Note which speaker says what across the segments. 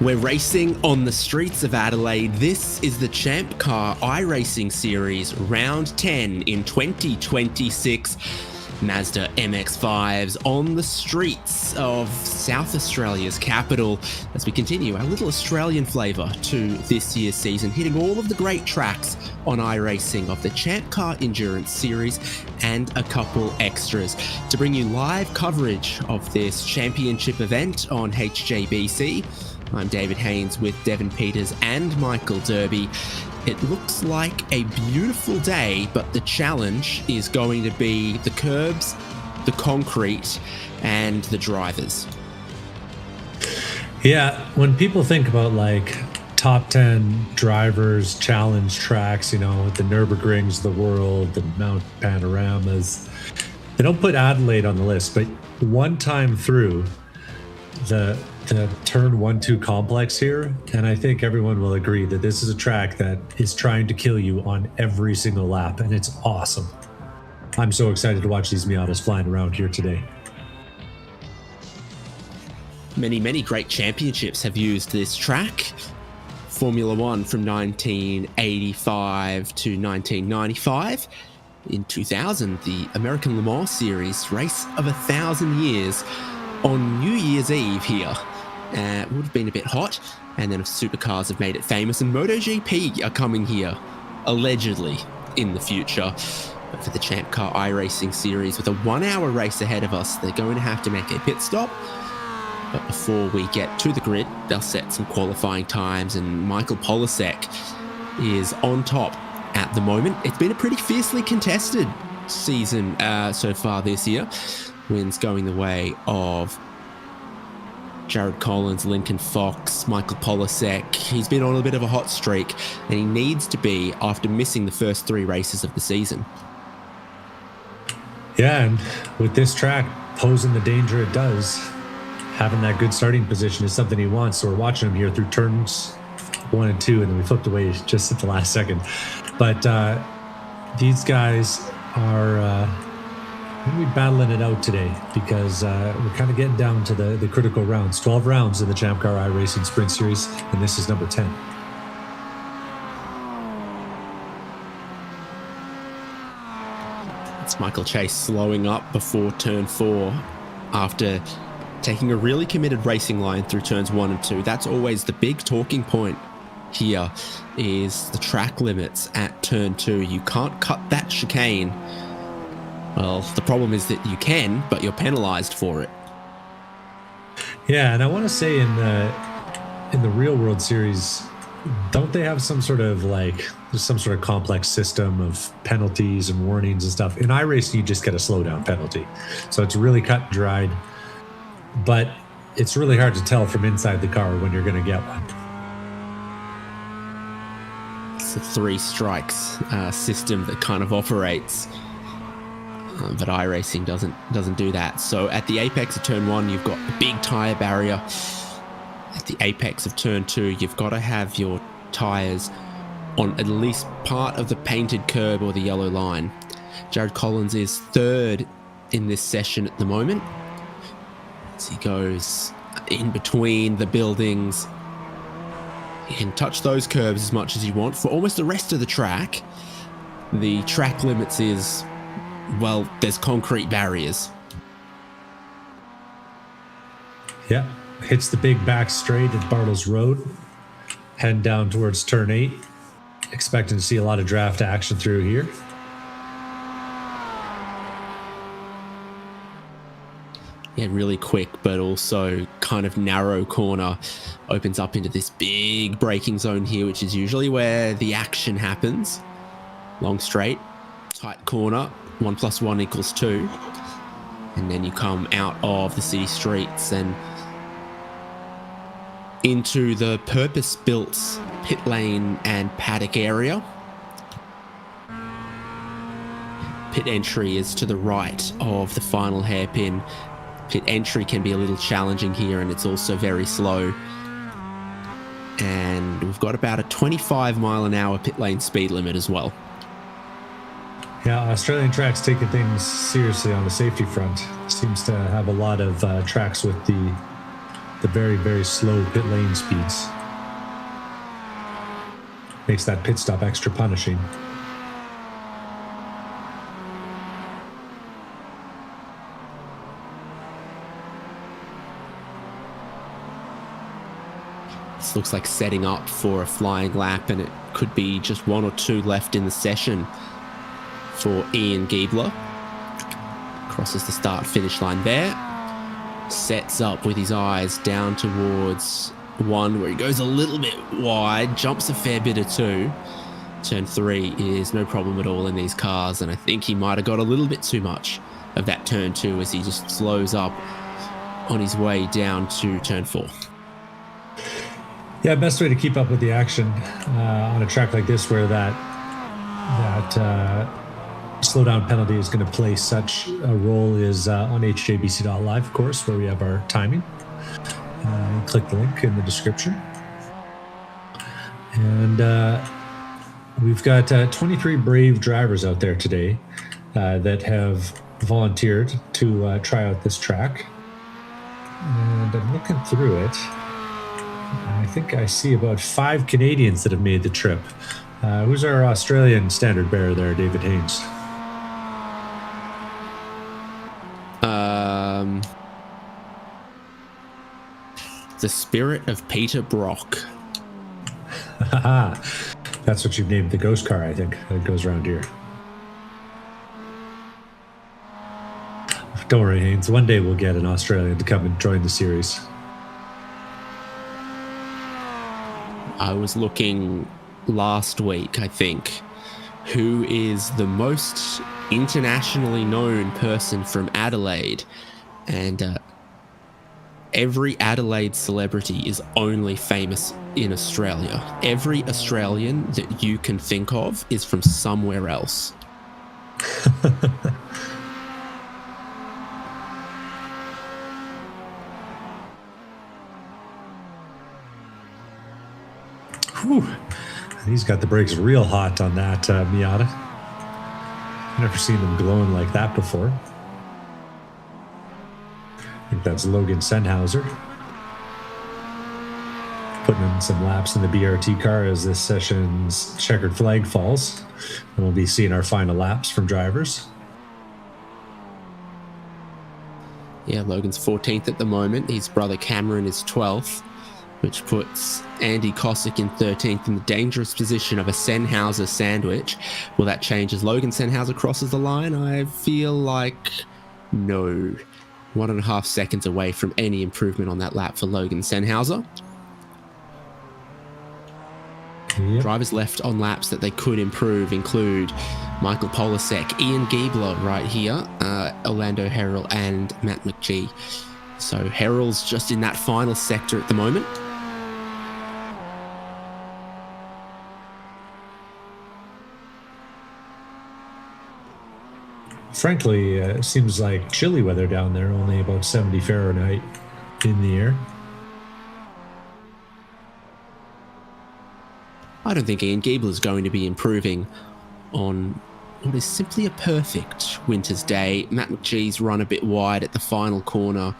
Speaker 1: We're racing on the streets of Adelaide. This is the ChampCar iRacing Series, round 10 in 2026. Mazda MX-5s on the streets of South Australia's capital as we continue our little Australian flavour to this year's season, hitting all of the great tracks on iRacing of the ChampCar Endurance Series and a couple extras to bring you live coverage of this championship event on HJBC. I'm David Haynes with Devin Peters and Michael Derby. It looks like a beautiful day, but the challenge is going to be the curbs, the concrete, and the drivers.
Speaker 2: Yeah, when people think about like top 10 drivers, challenge tracks, you know, the Nürburgrings of the world, the Mount Panoramas, they don't put Adelaide on the list, but one time through the turn 1-2 complex here, and I think everyone will agree that this is a track that is trying to kill you on every single lap, and it's awesome. I'm so excited to watch these Miatas flying around here today.
Speaker 1: Many great championships have used this track. Formula One from 1985 to 1995. In 2000, the American Le Mans Series, race of 1,000 years, on New Year's Eve here. It would have been a bit hot, and then supercars have made it famous, and MotoGP are coming here, allegedly, in the future. But for the ChampCar iRacing Series, with a 1-hour race ahead of us, they're going to have to make a pit stop. But before we get to the grid, they'll set some qualifying times, and Michael Polasek is on top at the moment. It's been a pretty fiercely contested season so far this year. Wins going the way of Jared Collins, Lincoln Fox, Michael Polasek. He's been on a bit of a hot streak, and he needs to be after missing the first 3 races of the season.
Speaker 2: Yeah, and with this track posing the danger it does, having that good starting position is something he wants. So we're watching him here through turns 1 and 2, and then we flipped away just at the last second. But these guys are going to be battling it out today because we're kind of getting down to the critical rounds. 12 rounds in the ChampCar iRacing Sprint Series, and this is number 10.
Speaker 1: It's Michael Chase slowing up before turn 4 after taking a really committed racing line through turns 1 and 2. That's always the big talking point here, is the track limits at turn 2. You can't cut that chicane. Well, the problem is that you can, but you're penalized for it.
Speaker 2: Yeah, and I want to say in the real world series, don't they have some sort of complex system of penalties and warnings and stuff? In iRacing, you just get a slowdown penalty. So it's really cut and dried, but it's really hard to tell from inside the car when you're going to get one.
Speaker 1: It's a 3 strikes system that kind of operates. But iRacing doesn't do that. So at the apex of turn 1, you've got a big tyre barrier. At the apex of turn 2, you've got to have your tyres on at least part of the painted curb or the yellow line. Jared Collins is 3rd in this session at the moment, as he goes in between the buildings. You can touch those curbs as much as you want. For almost the rest of the track, the track limits is, well, there's concrete barriers.
Speaker 2: Yeah, hits the big back straight at Bartles Road, heading down towards turn 8. Expecting to see a lot of draft action through here.
Speaker 1: Yeah, really quick, but also kind of narrow corner. Opens up into this big braking zone here, which is usually where the action happens. Long straight, tight corner. 1 + 1 = 2, and then you come out of the city streets and into the purpose-built pit lane and paddock area. Pit entry is to the right of the final hairpin. Pit entry can be a little challenging here, and it's also very slow. And we've got about a 25-mile-an-hour pit lane speed limit as well.
Speaker 2: Yeah, Australian tracks taking things seriously on the safety front. Seems to have a lot of tracks with the the very, very slow pit lane speeds. Makes that pit stop extra punishing.
Speaker 1: This looks like setting up for a flying lap, and it could be just 1 or 2 left in the session for Ian Giebler. Crosses the start-finish line there. Sets up with his eyes down towards 1 where he goes a little bit wide, jumps a fair bit of 2. Turn 3 is no problem at all in these cars, and I think he might have got a little bit too much of that turn 2 as he just slows up on his way down to turn 4.
Speaker 2: Yeah, best way to keep up with the action on a track like this where that slowdown penalty is going to play such a role is on hjbc.live, of course, where we have our timing. Click the link in the description. And we've got 23 brave drivers out there today that have volunteered to try out this track. And I'm looking through it. I think I see about 5 Canadians that have made the trip. Who's our Australian standard bearer there, David Haynes?
Speaker 1: The Spirit of Peter Brock.
Speaker 2: That's what you've named the ghost car, I think, that goes around here. Don't worry, Haynes. One day we'll get an Australian to come and join the series.
Speaker 1: I was looking last week, I think, who is the most internationally known person from Adelaide, and every Adelaide celebrity is only famous in Australia. Every Australian that you can think of is from somewhere else.
Speaker 2: Whew. He's got the brakes real hot on that Miata. Never seen them glowing like that before. I think that's Logan Sennhauser. Putting in some laps in the BRT car as this session's checkered flag falls. And we'll be seeing our final laps from drivers.
Speaker 1: Yeah, Logan's 14th at the moment. His brother Cameron is 12th, which puts Andy Cossack in 13th in the dangerous position of a Sennhauser sandwich. Will that change as Logan Sennhauser crosses the line? I feel like no. 1.5 seconds away from any improvement on that lap for Logan Sennhauser.
Speaker 2: Yep.
Speaker 1: Drivers left on laps that they could improve include Michael Polasek, Ian Giebler right here, Orlando Harrell and Matt McGee. So Harrell's just in that final sector at the moment.
Speaker 2: Frankly, it seems like chilly weather down there, only about 70 Fahrenheit in the air.
Speaker 1: I don't think Ian Giebler is going to be improving on what is simply a perfect winter's day. Matt McGee's run a bit wide at the final corner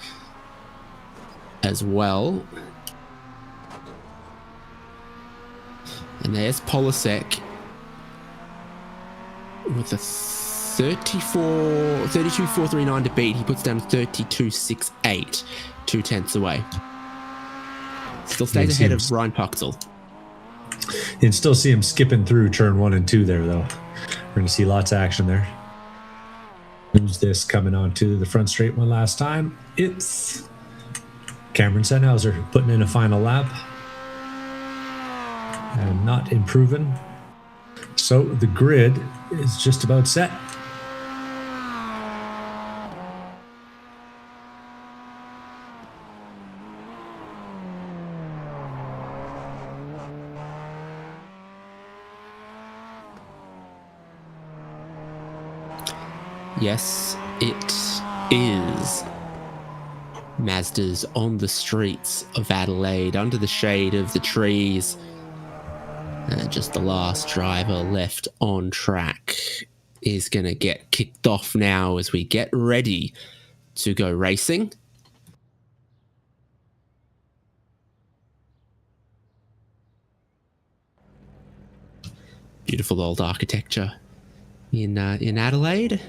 Speaker 1: as well. And there's Polasek with a 32.439 to beat. He puts down 32.68, 2 tenths away. Still stays ahead of Ryan Puxel.
Speaker 2: You can still see him skipping through turn 1 and 2 there, though. We're going to see lots of action there. Who's this coming on to the front straight one last time? It's Cameron Sennhauser putting in a final lap and not improving. So the grid is just about set.
Speaker 1: Yes, it is. Mazda's on the streets of Adelaide, under the shade of the trees. And just the last driver left on track is going to get kicked off now as we get ready to go racing. Beautiful old architecture in Adelaide.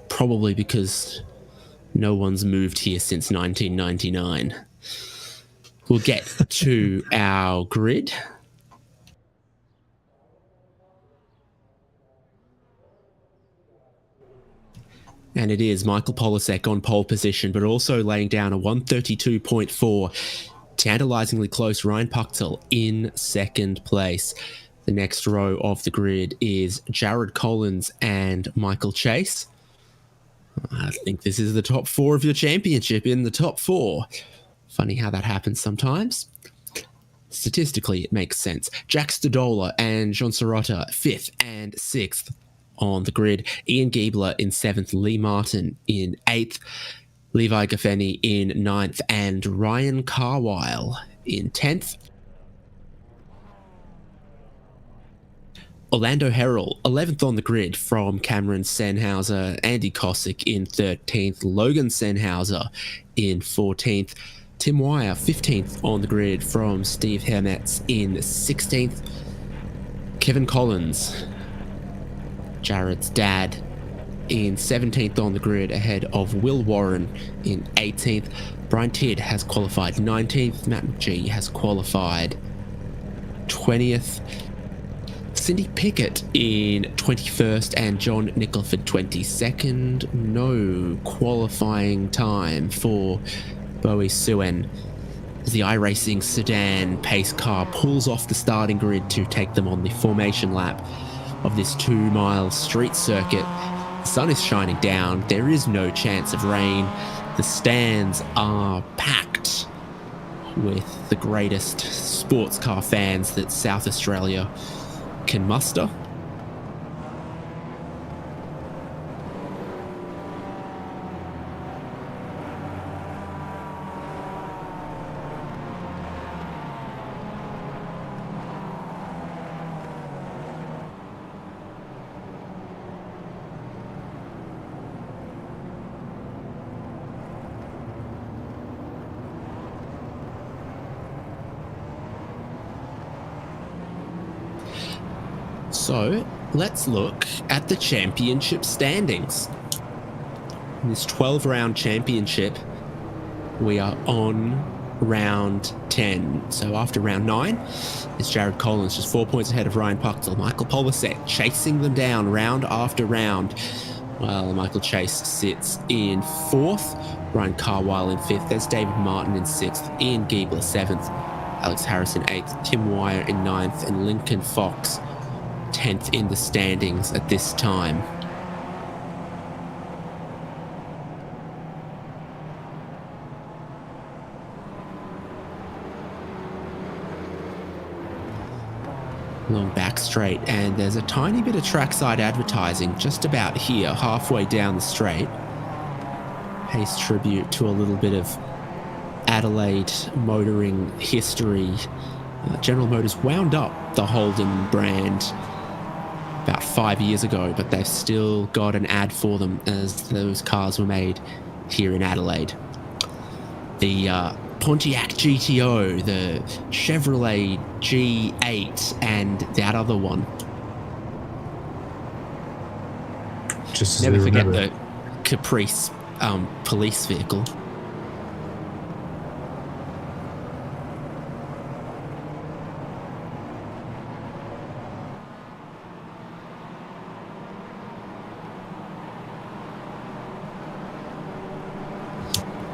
Speaker 1: Probably because no one's moved here since 1999. We'll get to our grid. And it is Michael Polisek on pole position, but also laying down a 132.4. Tantalizingly close Ryan Puchtel in second place. The next row of the grid is Jared Collins and Michael Chase. I think this is the top four of your championship in the top four. Funny how that happens sometimes. Statistically, it makes sense. Jack Stodola and John Sirota, 5th and 6th on the grid. Ian Giebler in 7th, Lee Martin in 8th, Levi Gaffeni in 9th, and Ryan Carwile in 10th. Orlando Herrell, 11th on the grid from Cameron Sennhauser, Andy Kosick in 13th, Logan Sennhauser in 14th, Tim Wire, 15th on the grid from Steve Hermetz in 16th, Kevin Collins, Jared's dad, in 17th on the grid ahead of Will Warren in 18th. Brian Tidd has qualified 19th. Matt McGee has qualified 20th. Cindy Pickett in 21st and John Nicholford 22nd. No qualifying time for Bowie Suen as the iRacing sedan pace car pulls off the starting grid to take them on the formation lap of this 2-mile street circuit. The sun is shining down. There is no chance of rain. The stands are packed with the greatest sports car fans that South Australia can muster. So let's look at the championship standings. In this 12-round championship, we are on round 10. So after round 9, it's Jared Collins just 4 points ahead of Ryan Puchtel. Michael Polisek chasing them down round after round, while Michael Chase sits in 4th, Ryan Carwile in 5th, there's David Martin in 6th, Ian Giebler 7th, Alex Harrison 8th, Tim Wire in 9th, and Lincoln Fox 10th in the standings at this time. Long back straight, and there's a tiny bit of trackside advertising just about here, halfway down the straight. Pays tribute to a little bit of Adelaide motoring history. General Motors wound up the Holden brand about 5 years ago, but they've still got an ad for them as those cars were made here in Adelaide. The Pontiac GTO, the Chevrolet G8, and that other one.
Speaker 2: Just
Speaker 1: Never forget the Caprice police vehicle.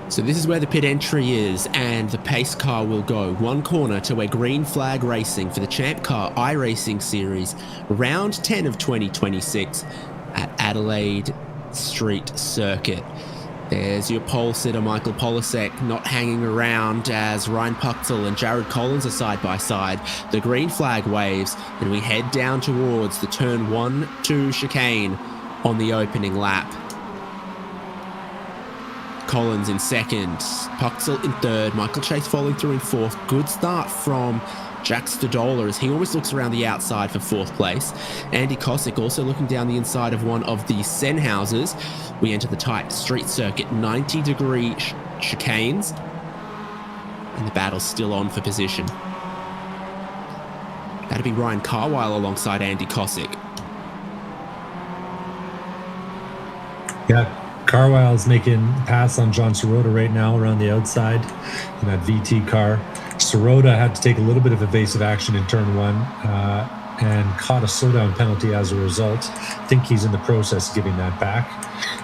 Speaker 1: So this is where the pit entry is, and the pace car will go one corner to where green flag racing for the ChampCar iRacing Series, round 10 of 2026 at Adelaide Street Circuit. There's your pole sitter, Michael Polisek, not hanging around as Ryan Puchtel and Jared Collins are side by side. The green flag waves, and we head down towards the turn 1-2 chicane on the opening lap. Collins in second, Puchtel in third, Michael Chase falling through in fourth. Good start from Jack Stodola as he always looks around the outside for fourth place. Andy Kosick also looking down the inside of one of the Sennhausers. We enter the tight street circuit, 90-degree chicanes, and the battle's still on for position. That'd be Ryan Carwile alongside Andy Cosick.
Speaker 2: Yeah, Carwile's making pass on John Sirota right now around the outside in that VT car. Sirota had to take a little bit of evasive action in turn one and caught a slowdown penalty as a result. I think he's in the process of giving that back,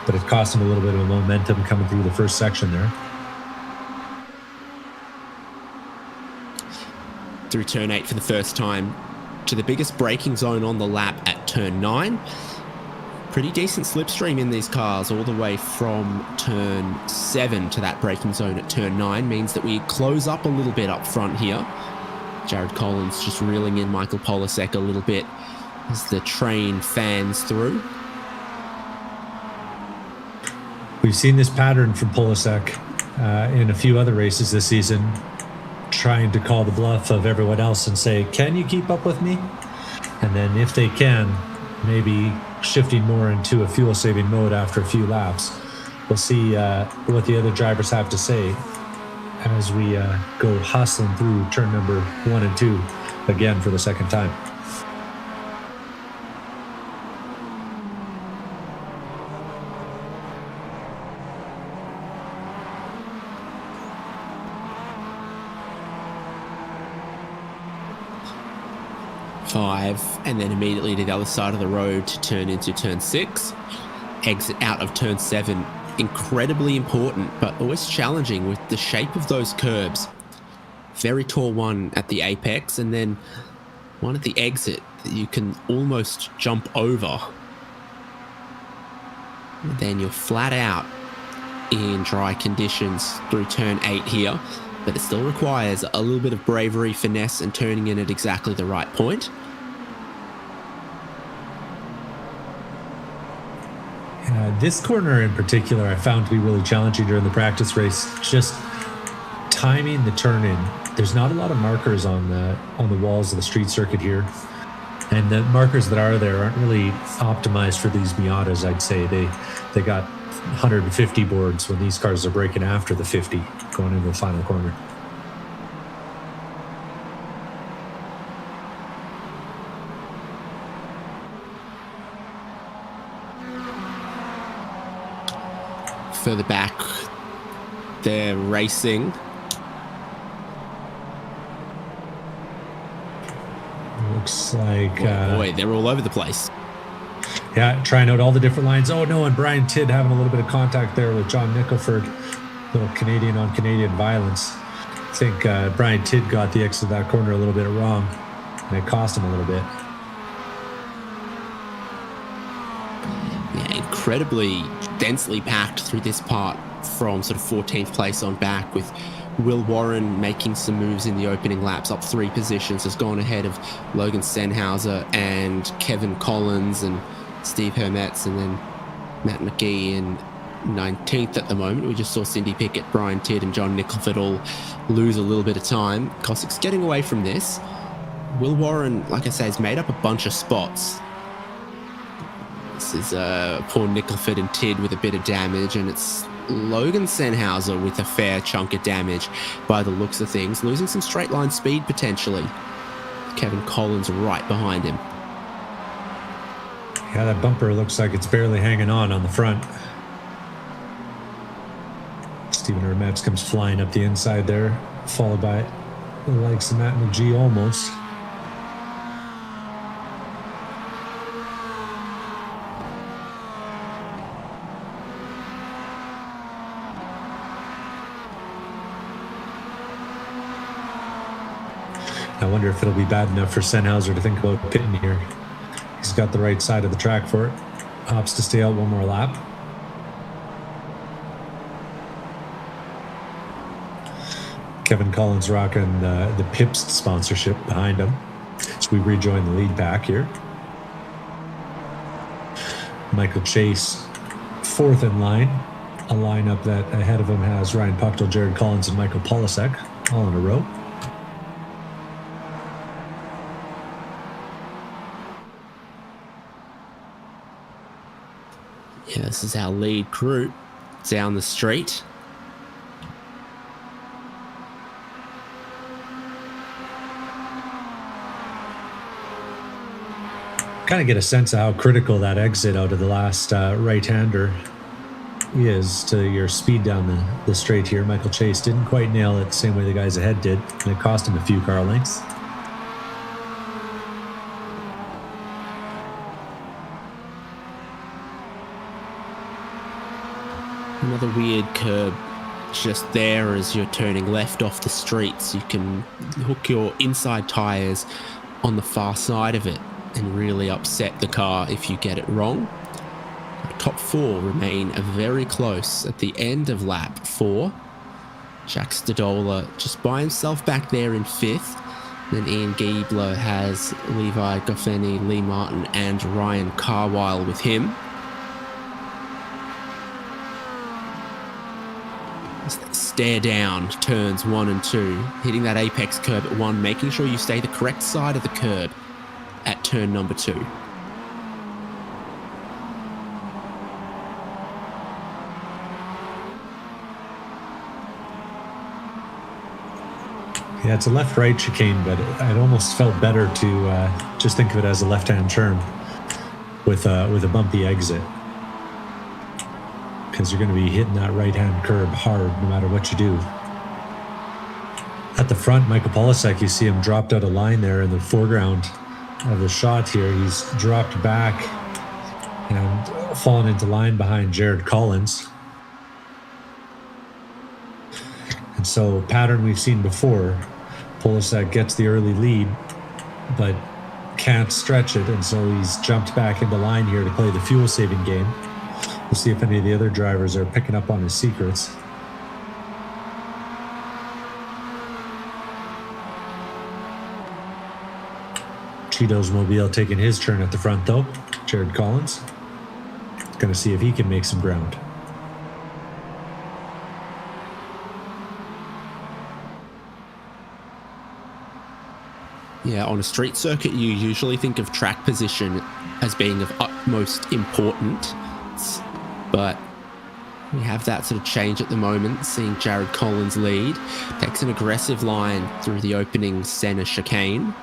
Speaker 2: but it cost him a little bit of momentum coming through the first section there.
Speaker 1: Through turn 8 for the first time to the biggest braking zone on the lap at turn 9. Pretty decent slipstream in these cars all the way from turn 7 to that braking zone at turn 9 means that we close up a little bit up front here. Jared Collins just reeling in Michael Polasek a little bit as the train fans through.
Speaker 2: We've seen this pattern from Polasek in a few other races this season, trying to call the bluff of everyone else and say, can you keep up with me? And then if they can, maybe shifting more into a fuel-saving mode after a few laps. We'll see what the other drivers have to say as we go hustling through turn number 1 and 2 again for the second time.
Speaker 1: Five, and then immediately to the other side of the road to turn into turn 6. Exit out of turn 7. Incredibly important, but always challenging with the shape of those curbs. Very tall one at the apex, and then one at the exit that you can almost jump over. And then you're flat out in dry conditions through turn 8 here, but it still requires a little bit of bravery, finesse, and turning in at exactly the right point.
Speaker 2: This corner in particular I found to be really challenging during the practice race, just timing the turn in. There's not a lot of markers on the walls of the street circuit here, and the markers that are there aren't really optimized for these Miatas. I'd say they got 150 boards when these cars are braking after the 50 going into the final corner.
Speaker 1: Further back, they're racing.
Speaker 2: Looks like
Speaker 1: boy, they're all over the place.
Speaker 2: Yeah, trying out all the different lines. Oh no, and Brian Tidd having a little bit of contact there with John Nicholford. Little Canadian on Canadian violence. I think Brian Tidd got the exit of that corner a little bit wrong, and it cost him a little bit.
Speaker 1: Yeah, incredibly densely packed through this part from sort of 14th place on back, with Will Warren making some moves in the opening laps, up 3 positions, has gone ahead of Logan Sennhauser and Kevin Collins and Steve Hermetz, and then Matt McGee in 19th at the moment. We just saw Cindy Pickett, Brian Tidd and John Nicholford all lose a little bit of time. Cossack's getting away from this. Will Warren, like I say, has made up a bunch of spots. This is poor Nicholford and Tidd with a bit of damage, and it's Logan Sennhauser with a fair chunk of damage by the looks of things, losing some straight line speed potentially. Kevin Collins right behind him.
Speaker 2: Yeah, that bumper looks like it's barely hanging on the front. Stephen Hermetz comes flying up the inside there, followed by the likes of Matt McGee almost. I wonder if it'll be bad enough for Sennhauser to think about pitting here. He's got the right side of the track for it. Opts to stay out one more lap. Kevin Collins rocking the Pips sponsorship behind him. So we rejoin the lead pack here. Michael Chase, 4th in line. A lineup that ahead of him has Ryan Pucktel, Jared Collins, and Michael Polasek, all in a row.
Speaker 1: Yeah, this is our lead crew down the street.
Speaker 2: kind of get a sense of how critical that exit out of the last right-hander is to your speed down the straight here. Michael Chase didn't quite nail it the same way the guys ahead did, and it cost him a few car lengths.
Speaker 1: Another weird curb just there as you're turning left off the street, so you can hook your inside tyres on the far side of it and really upset the car if you get it wrong. Top four remain very close at the end of lap 4. Jack Stadola just by himself back there in 5th. Then Ian Giebler has Levi Goffeni, Lee Martin and Ryan Carwile with him. As they stare down turns 1 and 2, hitting that apex curb at 1, making sure you stay the correct side of the curb at turn number 2.
Speaker 2: Yeah, it's a left-right chicane, but it almost felt better to just think of it as a left-hand turn with a bumpy exit, because you're going to be hitting that right-hand curb hard no matter what you do. At the front, Michael Polisek, you see him dropped out of line there in the foreground of the shot here. He's dropped back and fallen into line behind Jared Collins. And so, pattern we've seen before, Polisek gets the early lead, but can't stretch it, and so he's jumped back into line here to play the fuel-saving game. We'll see if any of the other drivers are picking up on his secrets. Cheeto's Mobile taking his turn at the front, though. Jared Collins. Going to see if he can make some ground.
Speaker 1: Yeah, on a street circuit, you usually think of track position as being of utmost importance, but we have that sort of change at the moment, seeing Jared Collins lead. Takes an aggressive line through the opening center chicane.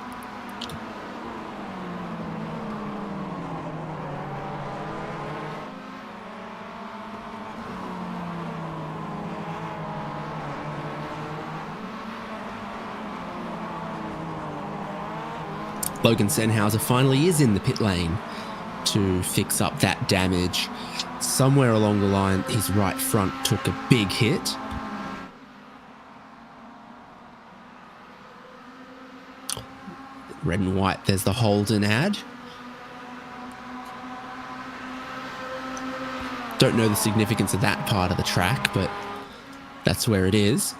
Speaker 1: Logan Sennhauser finally is in the pit lane to fix up that damage. Somewhere along the line, his right front took a big hit. Red and white, there's the Holden ad. Don't know the significance of that part of the track, but that's where it is.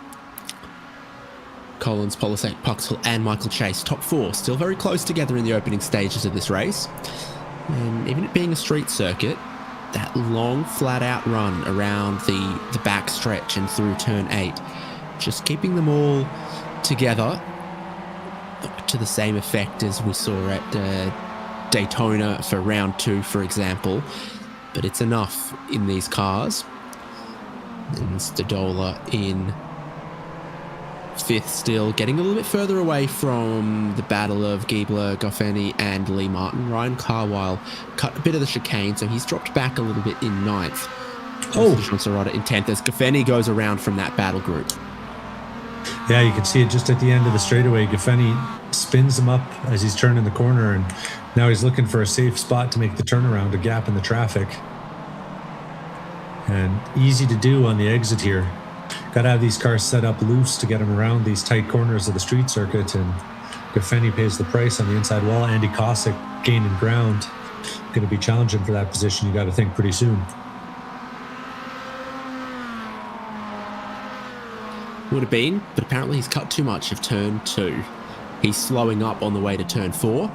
Speaker 1: Collins, Polisek, Puxel and Michael Chase, top 4, still very close together in the opening stages of this race. And even it being a street circuit, that long flat out run around the back stretch and through turn 8, just keeping them all together to the same effect as we saw at Daytona for round 2, for example. But it's enough in these cars. And Stadola in 5th still, getting a little bit further away from the battle of Giebler, Goffeni and Lee Martin. Ryan Carwile cut a bit of the chicane, so he's dropped back a little bit in 9th. Serrata in 10th as Goffeni goes around from that battle group.
Speaker 2: Yeah, you can see it just at the end of the straightaway. Goffeni spins him up as he's turning the corner, and now he's looking for a safe spot to make the turnaround, a gap in the traffic. And easy to do on the exit here. Got to have these cars set up loose to get them around these tight corners of the street circuit, and Goffeni pays the price on the inside wall. Andy Cossack gaining ground. Going to be challenging for that position, you got to think, pretty soon.
Speaker 1: Would have been, but apparently he's cut too much of turn 2. He's slowing up on the way to turn 4.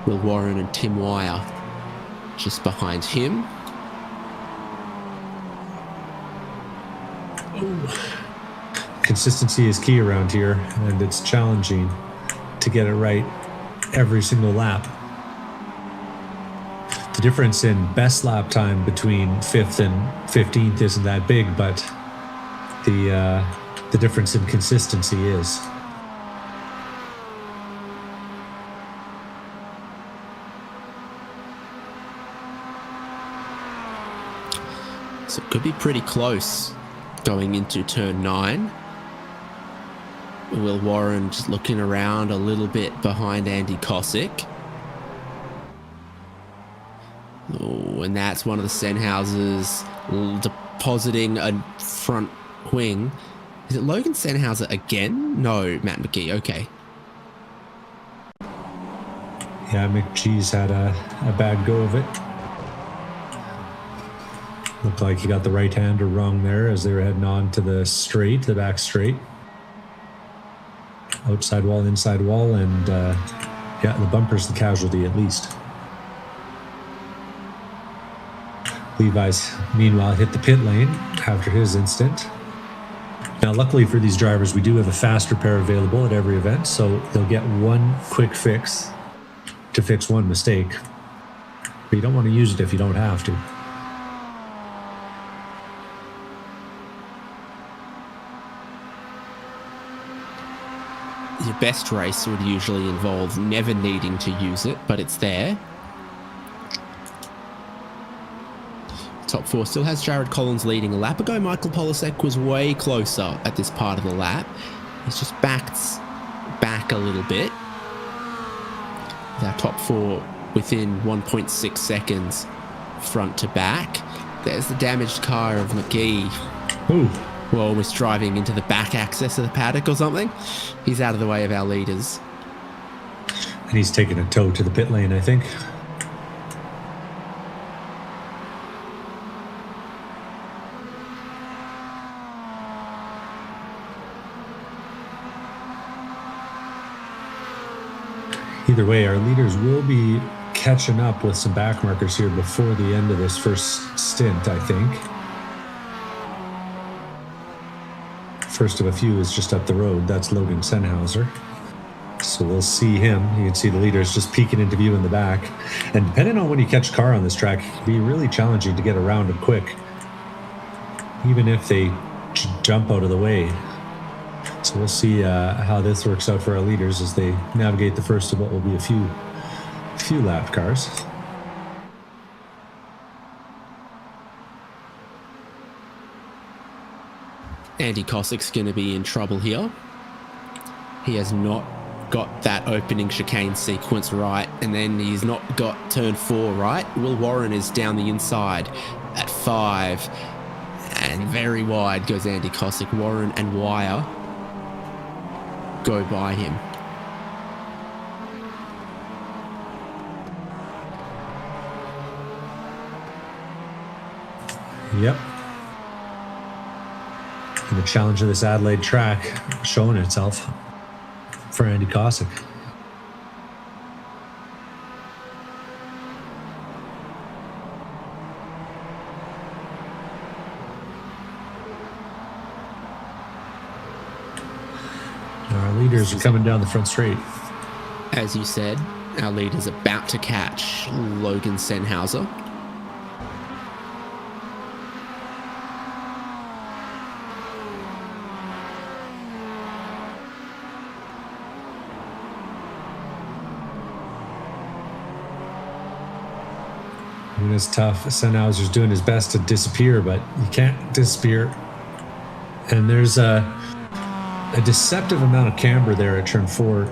Speaker 1: Will Warren and Tim Wire just behind him.
Speaker 2: Consistency is key around here, and it's challenging to get it right every single lap. The difference in best lap time between 5th and 15th isn't that big, but the difference in consistency is.
Speaker 1: could be pretty close going into turn 9. Will Warren just looking around a little bit behind Andy Cosick. Oh, and that's one of the Sennhausers depositing a front wing. Is it Logan Sennhauser again? No, Matt McGee. Okay.
Speaker 2: Yeah, McGee's had a bad go of it. Looked like he got the right-hander wrong there as they were heading on to the straight, the back straight. Outside wall, inside wall, and yeah, the bumper's the casualty at least. Levi's, meanwhile, hit the pit lane after his incident. Now, luckily for these drivers, we do have a fast repair available at every event, so they'll get one quick fix to fix one mistake. But you don't want to use it if you don't have to.
Speaker 1: Your best race would usually involve never needing to use it, but it's there. Top 4 still has Jared Collins leading. A lap ago, Michael Polasek was way closer at this part of the lap. He's just backed back a little bit. Our top 4 within 1.6 seconds front to back. There's the damaged car of McGee.
Speaker 2: Ooh.
Speaker 1: We're almost driving into the back access of the paddock or something. He's out of the way of our leaders.
Speaker 2: And he's taking a tow to the pit lane, I think. Either way, our leaders will be catching up with some back markers here before the end of this first stint, I think. First of a few is just up the road. That's Logan Sennhauser. So we'll see him. You can see the leaders just peeking into view in the back. And depending on when you catch car on this track, it can be really challenging to get around them quick, even if they jump out of the way. So we'll see how this works out for our leaders as they navigate the first of what will be a few lap cars.
Speaker 1: Andy Cosick's going to be in trouble here. He has not got that opening chicane sequence right, and then he's not got turn 4 right. Will Warren is down the inside at 5, and very wide goes Andy Cosick. Warren and Wire go by him.
Speaker 2: Yep. And the challenge of this Adelaide track showing itself for Andy Cosick. Our leaders are coming down the front straight.
Speaker 1: As you said, our leader's about to catch Logan Sennhauser.
Speaker 2: And it's tough. Sennhauser's doing his best to disappear, but you can't disappear. And there's a deceptive amount of camber there at turn 4.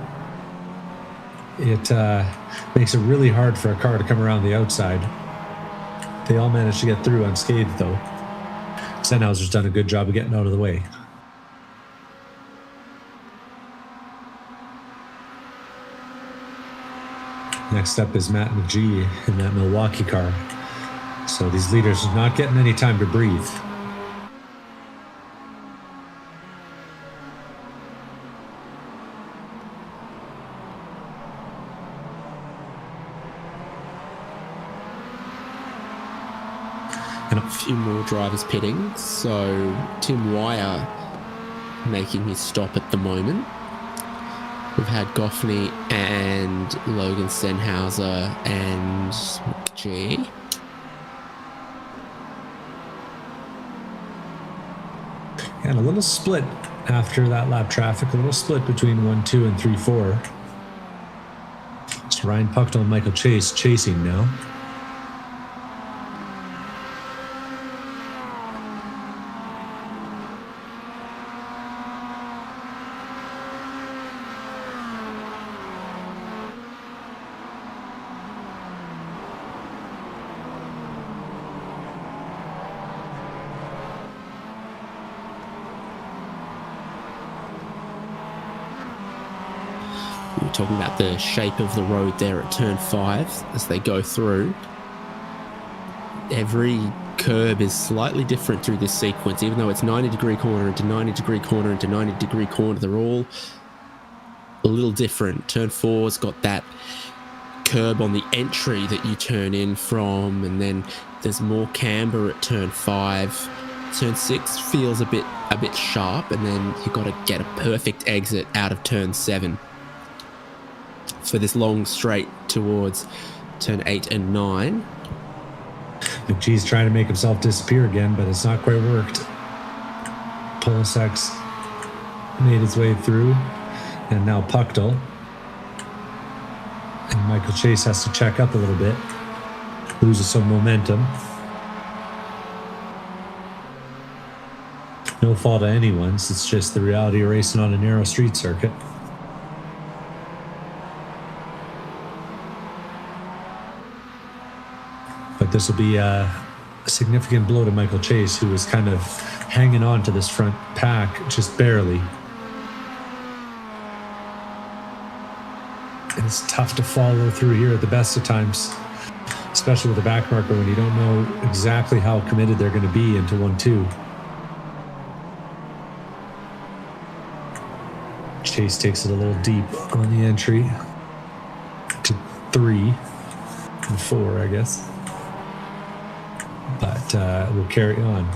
Speaker 2: It makes it really hard for a car to come around the outside. They all managed to get through unscathed, though. Sennhauser's done a good job of getting out of the way. Next up is Matt McGee in that Milwaukee car. So these leaders are not getting any time to breathe.
Speaker 1: And a few more drivers pitting. So Tim Wire making his stop at the moment. We've had Goffney and Logan Sennhauser and McGee.
Speaker 2: And a little split after that lap traffic, a little split between 1, 2, and 3, 4. It's Ryan Pucknell and Michael Chase chasing now.
Speaker 1: We were talking about the shape of the road there at turn 5 as they go through. Every curb is slightly different through this sequence, even though it's 90-degree corner into 90-degree corner into 90-degree corner. They're all a little different. Turn 4's got that curb on the entry that you turn in from, and then there's more camber at turn 5. Turn 6 feels a bit sharp, and then you've got to get a perfect exit out of turn 7 for this long straight towards turn 8 and 9.
Speaker 2: McGee's trying to make himself disappear again, but it's not quite worked. Polisek's made his way through, and now Puckdell. And Michael Chase has to check up a little bit, loses some momentum. No fault of anyone's, it's just the reality of racing on a narrow street circuit. But this will be a significant blow to Michael Chase, who was kind of hanging on to this front pack just barely. And it's tough to follow through here at the best of times, especially with the back marker when you don't know exactly how committed they're going to be into 1-2. Chase takes it a little deep on the entry to 3 and 4, I guess. But we'll carry on.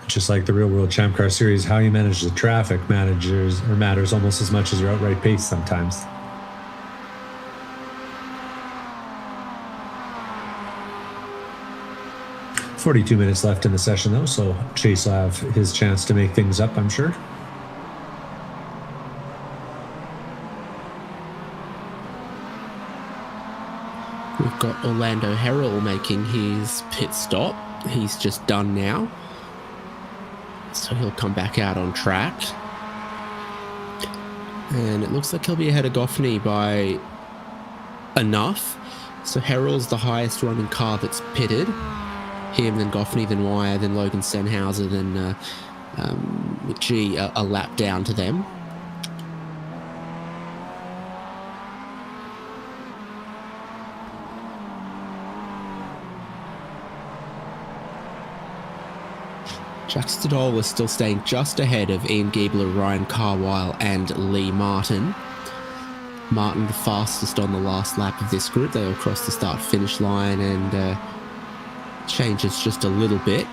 Speaker 2: Just like the real world ChampCar series, how you manage the traffic matters almost as much as your outright pace sometimes. "42 minutes left in the session, though, so Chase will have his chance to make things up, I'm sure."
Speaker 1: We've got Orlando Harrell making his pit stop. He's just done now, so he'll come back out on track. And it looks like he'll be ahead of Goffney by enough. So Harrell's the highest running car that's pitted. Him, then Goffney, then Wire, then Logan Sennhauser, then McGee a lap down to them. Jack Stoddole is still staying just ahead of Ian Giebler, Ryan Carwile, and Lee Martin. Martin the fastest on the last lap of this group. They all cross the start-finish line and changes just a little bit.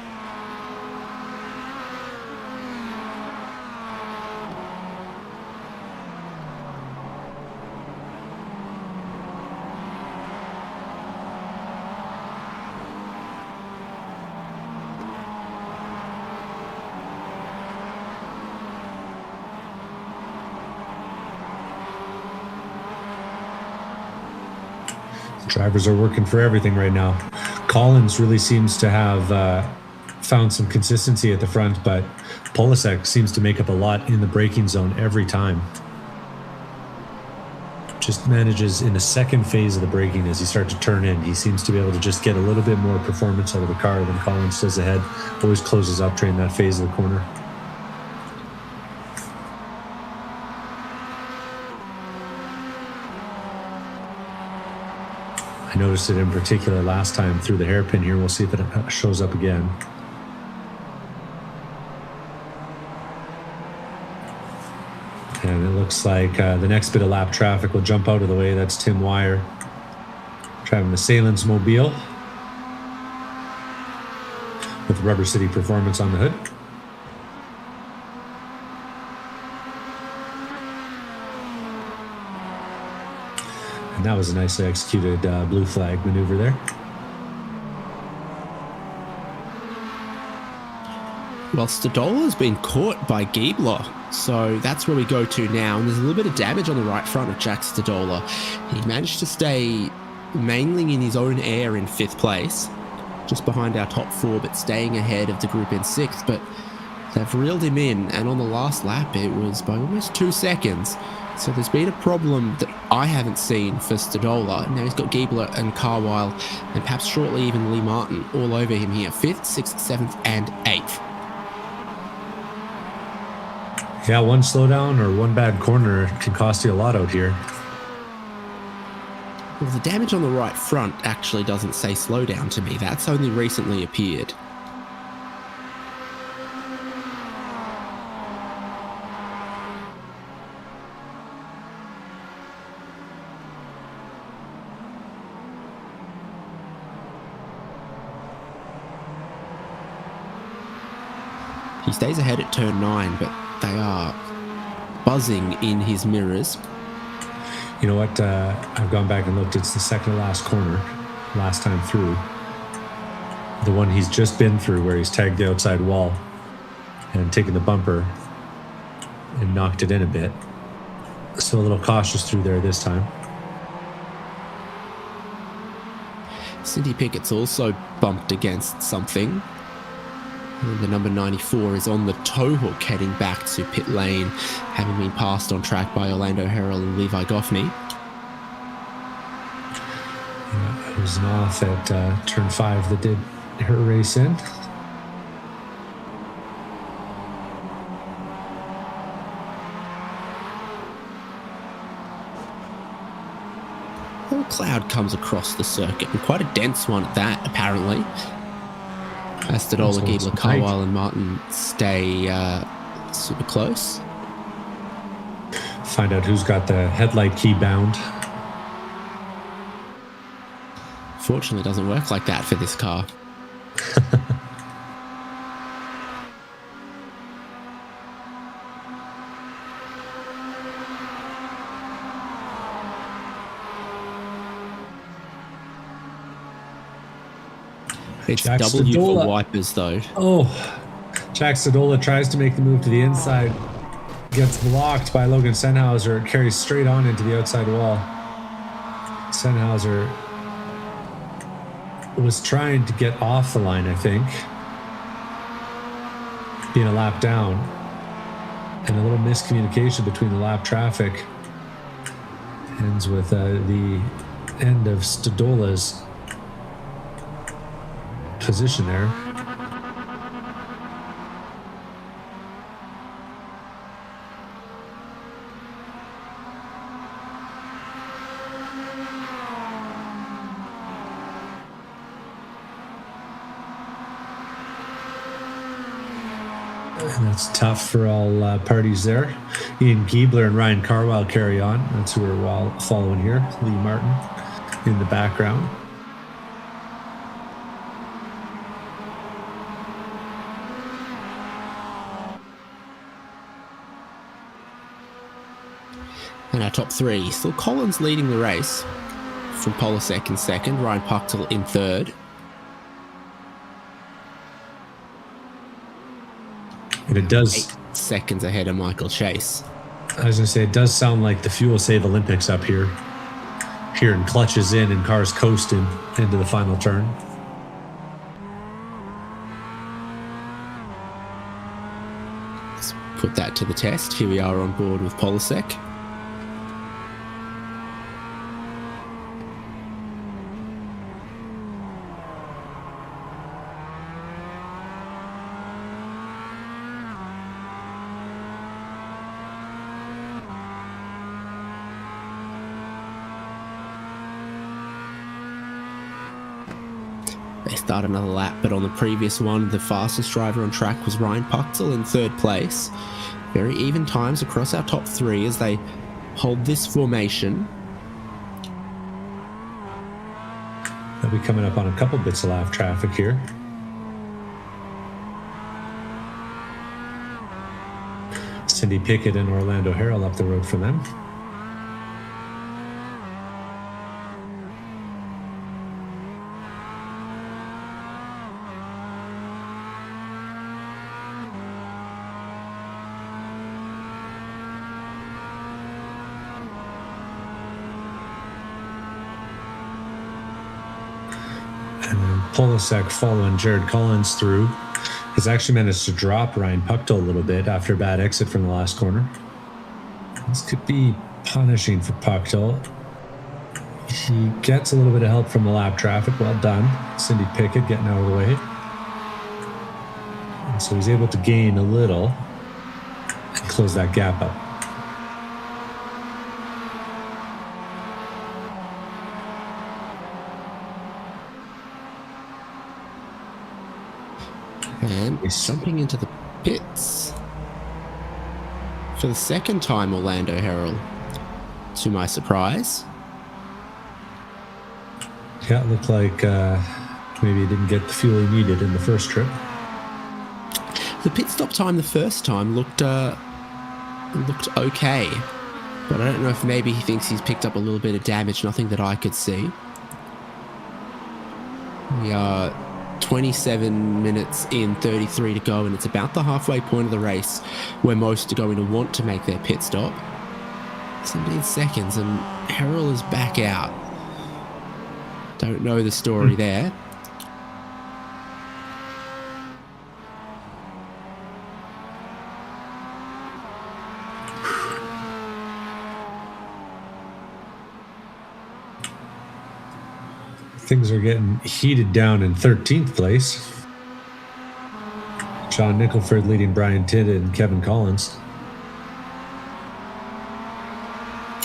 Speaker 2: Drivers are working for everything right now. Collins really seems to have found some consistency at the front, but Polisek seems to make up a lot in the braking zone every time. Just manages in the second phase of the braking as he starts to turn in. He seems to be able to just get a little bit more performance out of the car than Collins does ahead. Always closes up during that phase of the corner. I noticed it in particular last time through the hairpin here. We'll see if it shows up again. And it looks like the next bit of lap traffic will jump out of the way. That's Tim Wire driving the Salins Mobile with Rubber City Performance on the hood. And that was a nicely executed blue flag maneuver there.
Speaker 1: Well, Stoddole has been caught by Giebler, so that's where we go to now. And there's a little bit of damage on the right front of Jack Stoddole. He managed to stay mainly in his own air in 5th place, just behind our top 4, but staying ahead of the group in 6th. But they've reeled him in, and on the last lap, it was by almost 2 seconds. So there's been a problem that I haven't seen for Stadola. Now he's got Giebler and Carwile and perhaps shortly even Lee Martin all over him here. 5th, 6th, 7th and 8th.
Speaker 2: Yeah, one slowdown or one bad corner can cost you a lot out here.
Speaker 1: Well, the damage on the right front actually doesn't say slowdown to me. That's only recently appeared. He stays ahead at turn 9, but they are buzzing in his mirrors.
Speaker 2: You know what? I've gone back and looked. It's the second to last corner, last time through. The one he's just been through where he's tagged the outside wall and taken the bumper and knocked it in a bit. So a little cautious through there this time.
Speaker 1: Cindy Pickett's also bumped against something. And the number 94 is on the toe hook heading back to pit lane, having been passed on track by Orlando Harrell and Levi Goffney.
Speaker 2: Yeah, it was an off at turn 5 that did her race in.
Speaker 1: A little cloud comes across the circuit, and quite a dense one at that, apparently. As Stadola, Giebler, Carwile and Martin stay super close.
Speaker 2: Find out who's got the headlight key bound.
Speaker 1: Fortunately, it doesn't work like that for this car. It's
Speaker 2: Jack
Speaker 1: W
Speaker 2: Stadola.
Speaker 1: for wipers, though.
Speaker 2: Oh, Jack Stadola tries to make the move to the inside. Gets blocked by Logan Sennhauser. It carries straight on into the outside wall. Sennhauser was trying to get off the line, I think. Being a lap down. And a little miscommunication between the lap traffic ends with the end of Stadola's position there. And that's tough for all parties there. Ian Giebler and Ryan Carwile carry on. That's who we're following here. Lee Martin in the background.
Speaker 1: And our top 3, still Collins leading the race from Polasek in 2nd, Ryan Puchtel in 3rd.
Speaker 2: And it does
Speaker 1: 8 seconds ahead of Michael Chase.
Speaker 2: I was going to say, it does sound like the Fuel Save Olympics up here. Hearing clutches in and cars coasting into the final turn.
Speaker 1: Let's put that to the test. Here we are on board with Polasek. They start another lap, but on the previous one, the fastest driver on track was Ryan Puchtel in 3rd place. Very even times across our top 3 as they hold this formation.
Speaker 2: They'll be coming up on a couple bits of lap traffic here. Cindy Pickett and Orlando Harrell up the road for them. Polasek following Jared Collins through has actually managed to drop Ryan Puchtel a little bit after a bad exit from the last corner. This could be punishing for Pucktel. He gets a little bit of help from the lap traffic. Well done. Cindy Pickett getting out of the way. And so he's able to gain a little and close that gap up.
Speaker 1: And he's jumping into the pits for the second time, Orlando Herald, to my surprise.
Speaker 2: Yeah, it looked like maybe he didn't get the fuel he needed in the first trip.
Speaker 1: The pit stop time the first time looked okay, but I don't know if maybe he thinks he's picked up a little bit of damage, nothing that I could see. We are 27 minutes in, 33 to go, and it's about the halfway point of the race where most are going to want to make their pit stop. 17 seconds, and Herald is back out. Don't know the story there.
Speaker 2: Things are getting heated down in 13th place. John Nicholford leading Brian Tidd and Kevin Collins.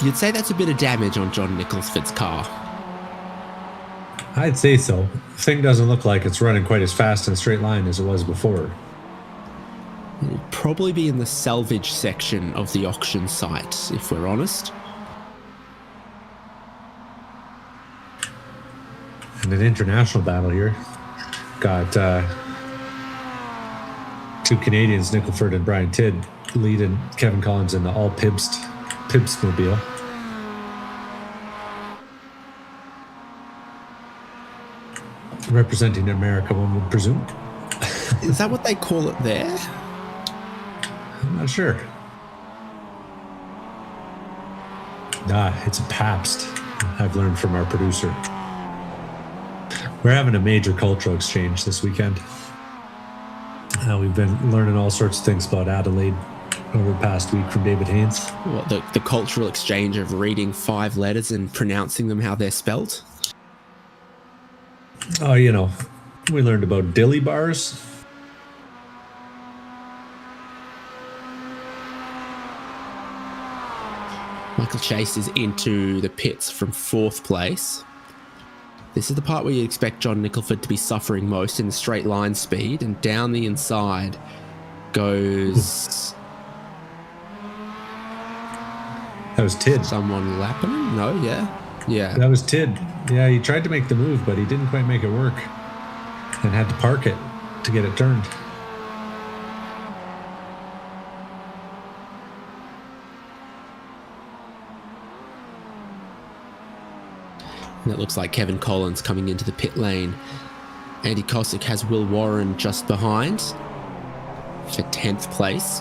Speaker 1: You'd say that's a bit of damage on John Nicholford's car.
Speaker 2: I'd say so. The thing doesn't look like it's running quite as fast in a straight line as it was before.
Speaker 1: It'll probably be in the salvage section of the auction site, if we're honest.
Speaker 2: And an international battle here. Got two Canadians, Nicholford and Brian Tidd, leading Kevin Collins in the all Pibst mobile. Representing America, one would presume.
Speaker 1: Is that what they call it there?
Speaker 2: I'm not sure. It's a Pabst, I've learned from our producer. We're having a major cultural exchange this weekend. We've been learning all sorts of things about Adelaide over the past week from David Haynes.
Speaker 1: What, the cultural exchange of reading 5 letters and pronouncing them how they're spelt?
Speaker 2: Oh, we learned about dilly bars.
Speaker 1: Michael Chase is into the pits from 4th place. This is the part where you expect John Nicholford to be suffering most in the straight line speed, and down the inside goes...
Speaker 2: That was Tidd.
Speaker 1: Someone lapping him? No, yeah.
Speaker 2: That was Tidd. Yeah, he tried to make the move, but he didn't quite make it work. And had to park it to get it turned.
Speaker 1: And it looks like Kevin Collins coming into the pit lane. Andy Kosick has Will Warren just behind for 10th place.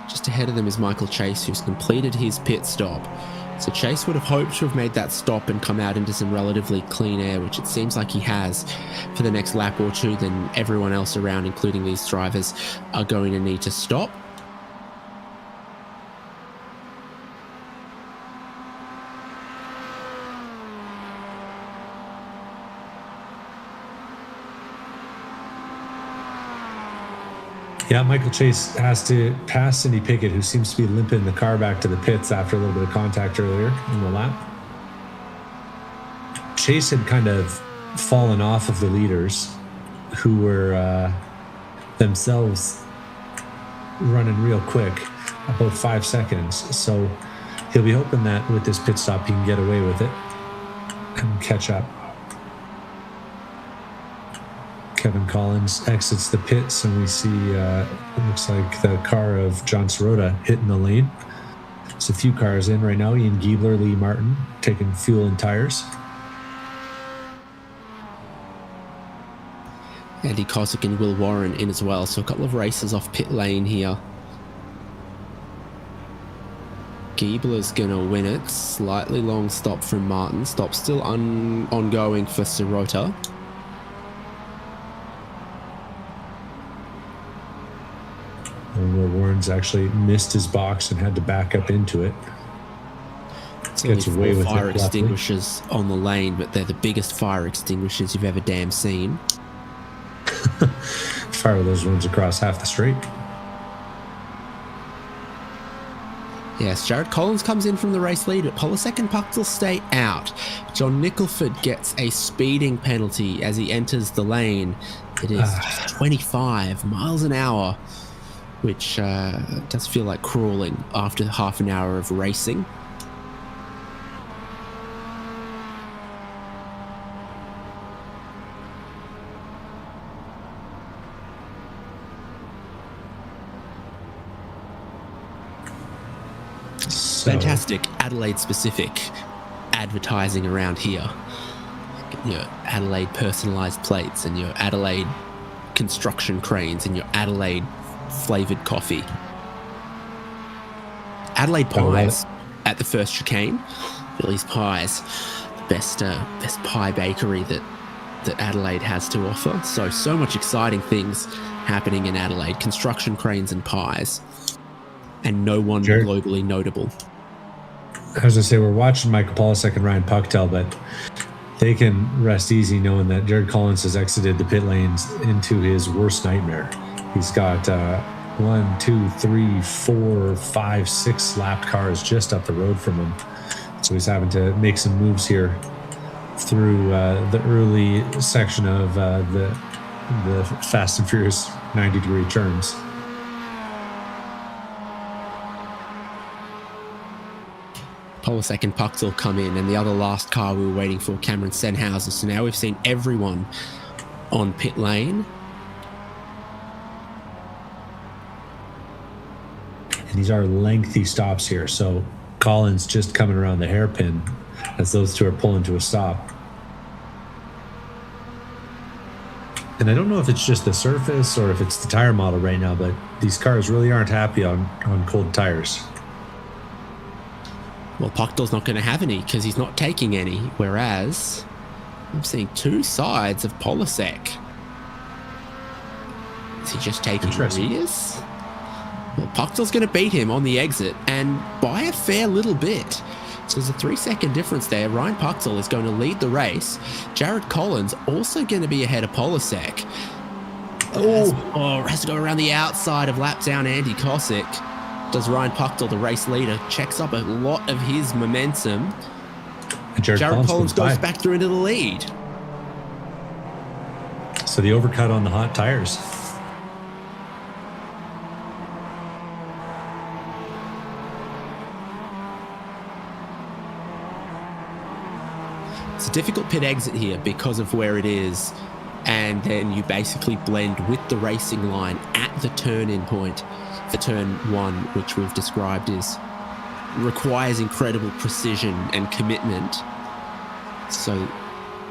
Speaker 1: Just ahead of them is Michael Chase, who's completed his pit stop. So Chase would have hoped to have made that stop and come out into some relatively clean air, which it seems like he has for the next lap or two. Then everyone else around, including these drivers, are going to need to stop.
Speaker 2: Yeah, Michael Chase has to pass Cindy Pickett, who seems to be limping the car back to the pits after a little bit of contact earlier in the lap. Chase had kind of fallen off of the leaders, who were themselves running real quick, about 5 seconds. So he'll be hoping that with this pit stop he can get away with it and catch up. Kevin Collins exits the pits, and we see it looks like the car of John Sirota hitting the lane. There's a few cars in right now. Ian Giebler, Lee Martin taking fuel and tires.
Speaker 1: Andy Kosick and Will Warren in as well. So a couple of races off pit lane here. Giebler's going to win it. Slightly long stop from Martin. Stop still ongoing for Sirota.
Speaker 2: And Will Warren Collins actually missed his box and had to back up into it.
Speaker 1: It's only 4 fire extinguishers on the lane, but they're the biggest fire extinguishers you've ever damn seen.
Speaker 2: Fire those ones across half the straight.
Speaker 1: Yes, Jared Collins comes in from the race lead, but Polasek and Puchtel stay out. John Nicholford gets a speeding penalty as he enters the lane. It is 25 miles an hour, which does feel like crawling after half an hour of racing. Fantastic Adelaide-specific advertising around here. Your Adelaide personalised plates and your Adelaide construction cranes and your Adelaide flavoured coffee. Adelaide pies at the first chicane. Billy's Pies, the best pie bakery that Adelaide has to offer. So much exciting things happening in Adelaide. Construction cranes and pies. And no one globally notable.
Speaker 2: I was going to say, we're watching Michael Polasek and Ryan Puchtel, but they can rest easy knowing that Jared Collins has exited the pit lanes into his worst nightmare. He's got 1, 2, 3, 4, 5, 6 lapped cars just up the road from him. So he's having to make some moves here through the early section of the Fast and Furious 90-degree turns.
Speaker 1: Polasek and Puchtel come in, and the other last car we were waiting for, Cameron Senhauser. So now we've seen everyone on pit lane.
Speaker 2: And these are lengthy stops here. So Collins just coming around the hairpin as those two are pulling to a stop. And I don't know if it's just the surface or if it's the tire model right now, but these cars really aren't happy on cold tires.
Speaker 1: Well, Puchtel's not going to have any because he's not taking any, whereas I'm seeing two sides of Polasek. Is he just taking rears? Well, Puchtel's going to beat him on the exit, and by a fair little bit. So there's a 3-second difference there. Ryan Puchtel is going to lead the race. Jared Collins also going to be ahead of Polasek. Has to go around the outside of lap down Andy Kosick. Does Ryan Puchtel, the race leader, checks up a lot of his momentum.
Speaker 2: And Jared
Speaker 1: Collins goes back through into the lead.
Speaker 2: So the overcut on the hot tires.
Speaker 1: It's a difficult pit exit here because of where it is. And then you basically blend with the racing line at the turn-in point. The turn 1, which we've described as requires incredible precision and commitment. So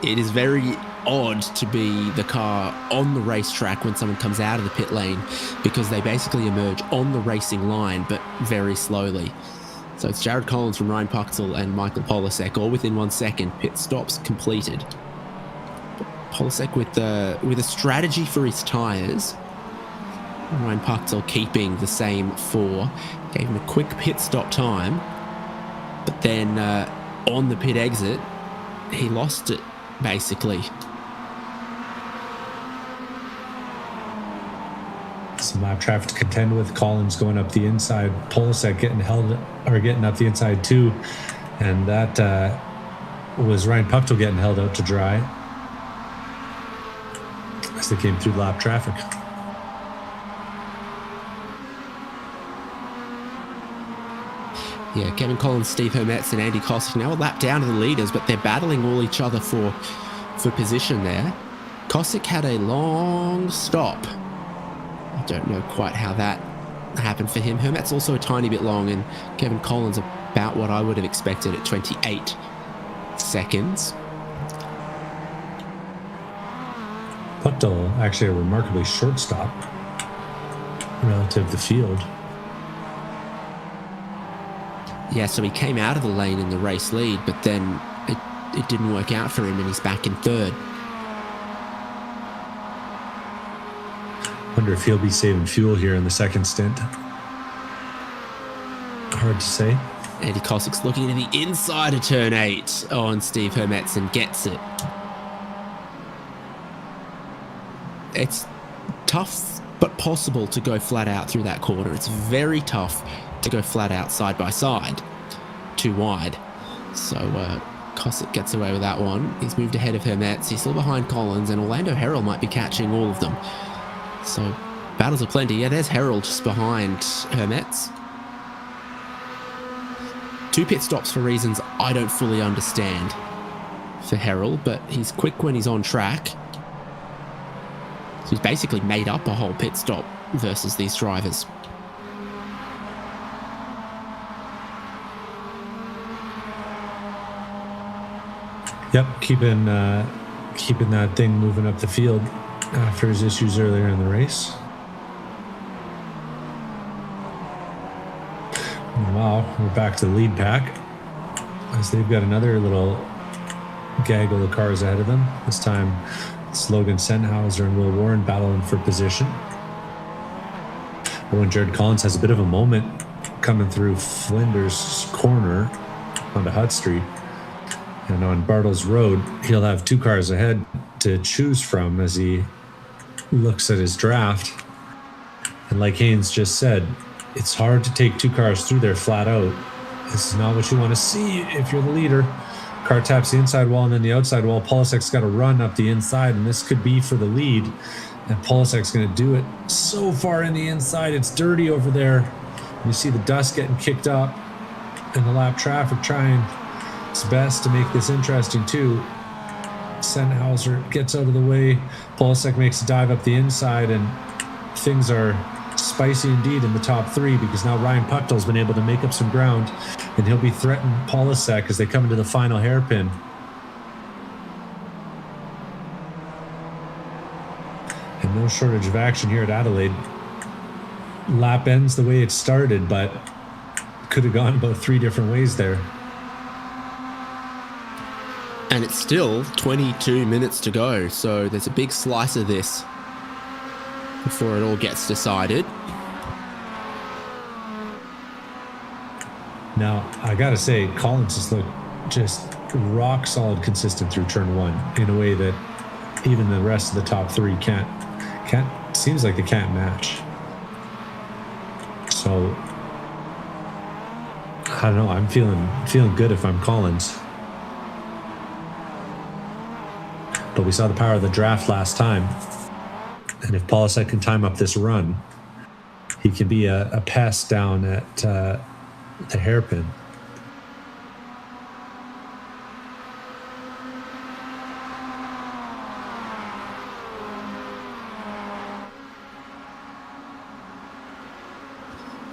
Speaker 1: it is very odd to be the car on the racetrack when someone comes out of the pit lane, because they basically emerge on the racing line, but very slowly. So it's Jared Collins from Ryan Puchtel and Michael Polasek, all within 1 second. Pit stops completed. Polasek with a strategy for his tyres. Ryan Puchtel keeping the same 4. Gave him a quick pit stop time. But then on the pit exit, he lost it, basically.
Speaker 2: Some lap traffic to contend with. Collins going up the inside. Polasek getting up the inside too. And that was Ryan Puchtel getting held out to dry as they came through lap traffic.
Speaker 1: Yeah, Kevin Collins, Steve Hermetz, and Andy Kosick now a lap down to the leaders, but they're battling all each other for position there. Kosick had a long stop. I don't know quite how that happened for him. Hermetz also a tiny bit long, and Kevin Collins about what I would have expected at 28 seconds.
Speaker 2: Puchtel actually a remarkably short stop relative to the field.
Speaker 1: Yeah, so he came out of the lane in the race lead, but then it didn't work out for him, and he's back in third.
Speaker 2: Wonder if he'll be saving fuel here in the second stint. Hard to say.
Speaker 1: Andy Kossik's looking to the inside of turn 8 on Steve Hermetz and gets it. It's tough but possible to go flat out through that corner. It's very tough to go flat out side by side. Too wide. So Kossick gets away with that one. He's moved ahead of Hermetz. He's still behind Collins, and Orlando Herald might be catching all of them. So battles are plenty. Yeah, there's Herald just behind Hermetz. 2 pit stops for reasons I don't fully understand for Herald, but he's quick when he's on track. So he's basically made up a whole pit stop versus these drivers.
Speaker 2: Yep, keeping that thing moving up the field after his issues earlier in the race. Wow, we're back to the lead pack as they've got another little gaggle of cars ahead of them. This time, it's Logan Sennhauser and Will Warren battling for position. Oh, and Jared Collins has a bit of a moment coming through Flinders Corner onto Hutt Street. And on Bartles Road, he'll have 2 cars ahead to choose from as he looks at his draft. And like Haynes just said, it's hard to take 2 cars through there flat out. This is not what you want to see if you're the leader. Car taps the inside wall and then the outside wall. Polisek's got to run up the inside, and this could be for the lead. And Polisek's going to do it so far in the inside. It's dirty over there. You see the dust getting kicked up, and the lap traffic trying its best to make this interesting too. Sennhauser gets out of the way. Polasek makes a dive up the inside, and things are spicy indeed in the top 3 because now Ryan Puchtel's been able to make up some ground, and he'll be threatening Polasek as they come into the final hairpin. And no shortage of action here at Adelaide. Lap ends the way it started, but could have gone about 3 different ways there.
Speaker 1: And it's still 22 minutes to go, so there's a big slice of this before it all gets decided.
Speaker 2: Now, I gotta say, Collins has looked just rock solid consistent through turn 1 in a way that even the rest of the top 3 can't seems like they can't match. So I don't know, I'm feeling good if I'm Collins. But we saw the power of the draft last time. And if Polasek can time up this run, he can be a pest down at the hairpin.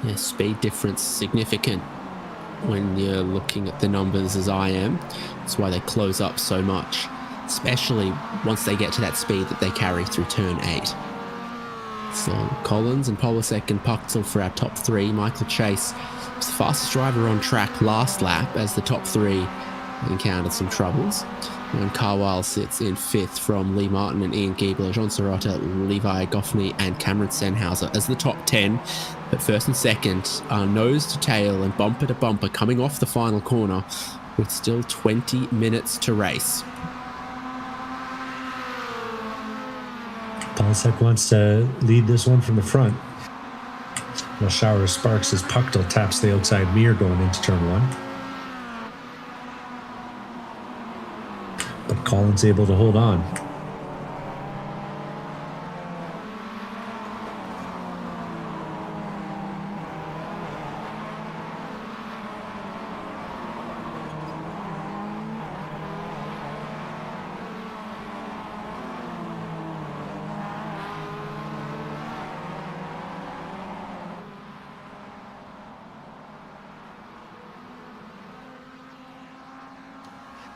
Speaker 1: Yeah, speed difference significant when you're looking at the numbers as I am. That's why they close up so much, especially once they get to that speed that they carry through turn 8. So Collins and Polasek and Puchtel for our top 3. Michael Chase was the fastest driver on track last lap as the top 3 encountered some troubles. And Carwile sits in 5th from Lee Martin and Ian Giebler, John Sirota, Levi Goffney and Cameron Sennhauser as the top 10. But first and second are nose to tail and bumper to bumper coming off the final corner with still 20 minutes to race.
Speaker 2: Polasek wants to lead this one from the front. A shower of sparks as Puchtel taps the outside mirror going into turn 1. But Collins able to hold on.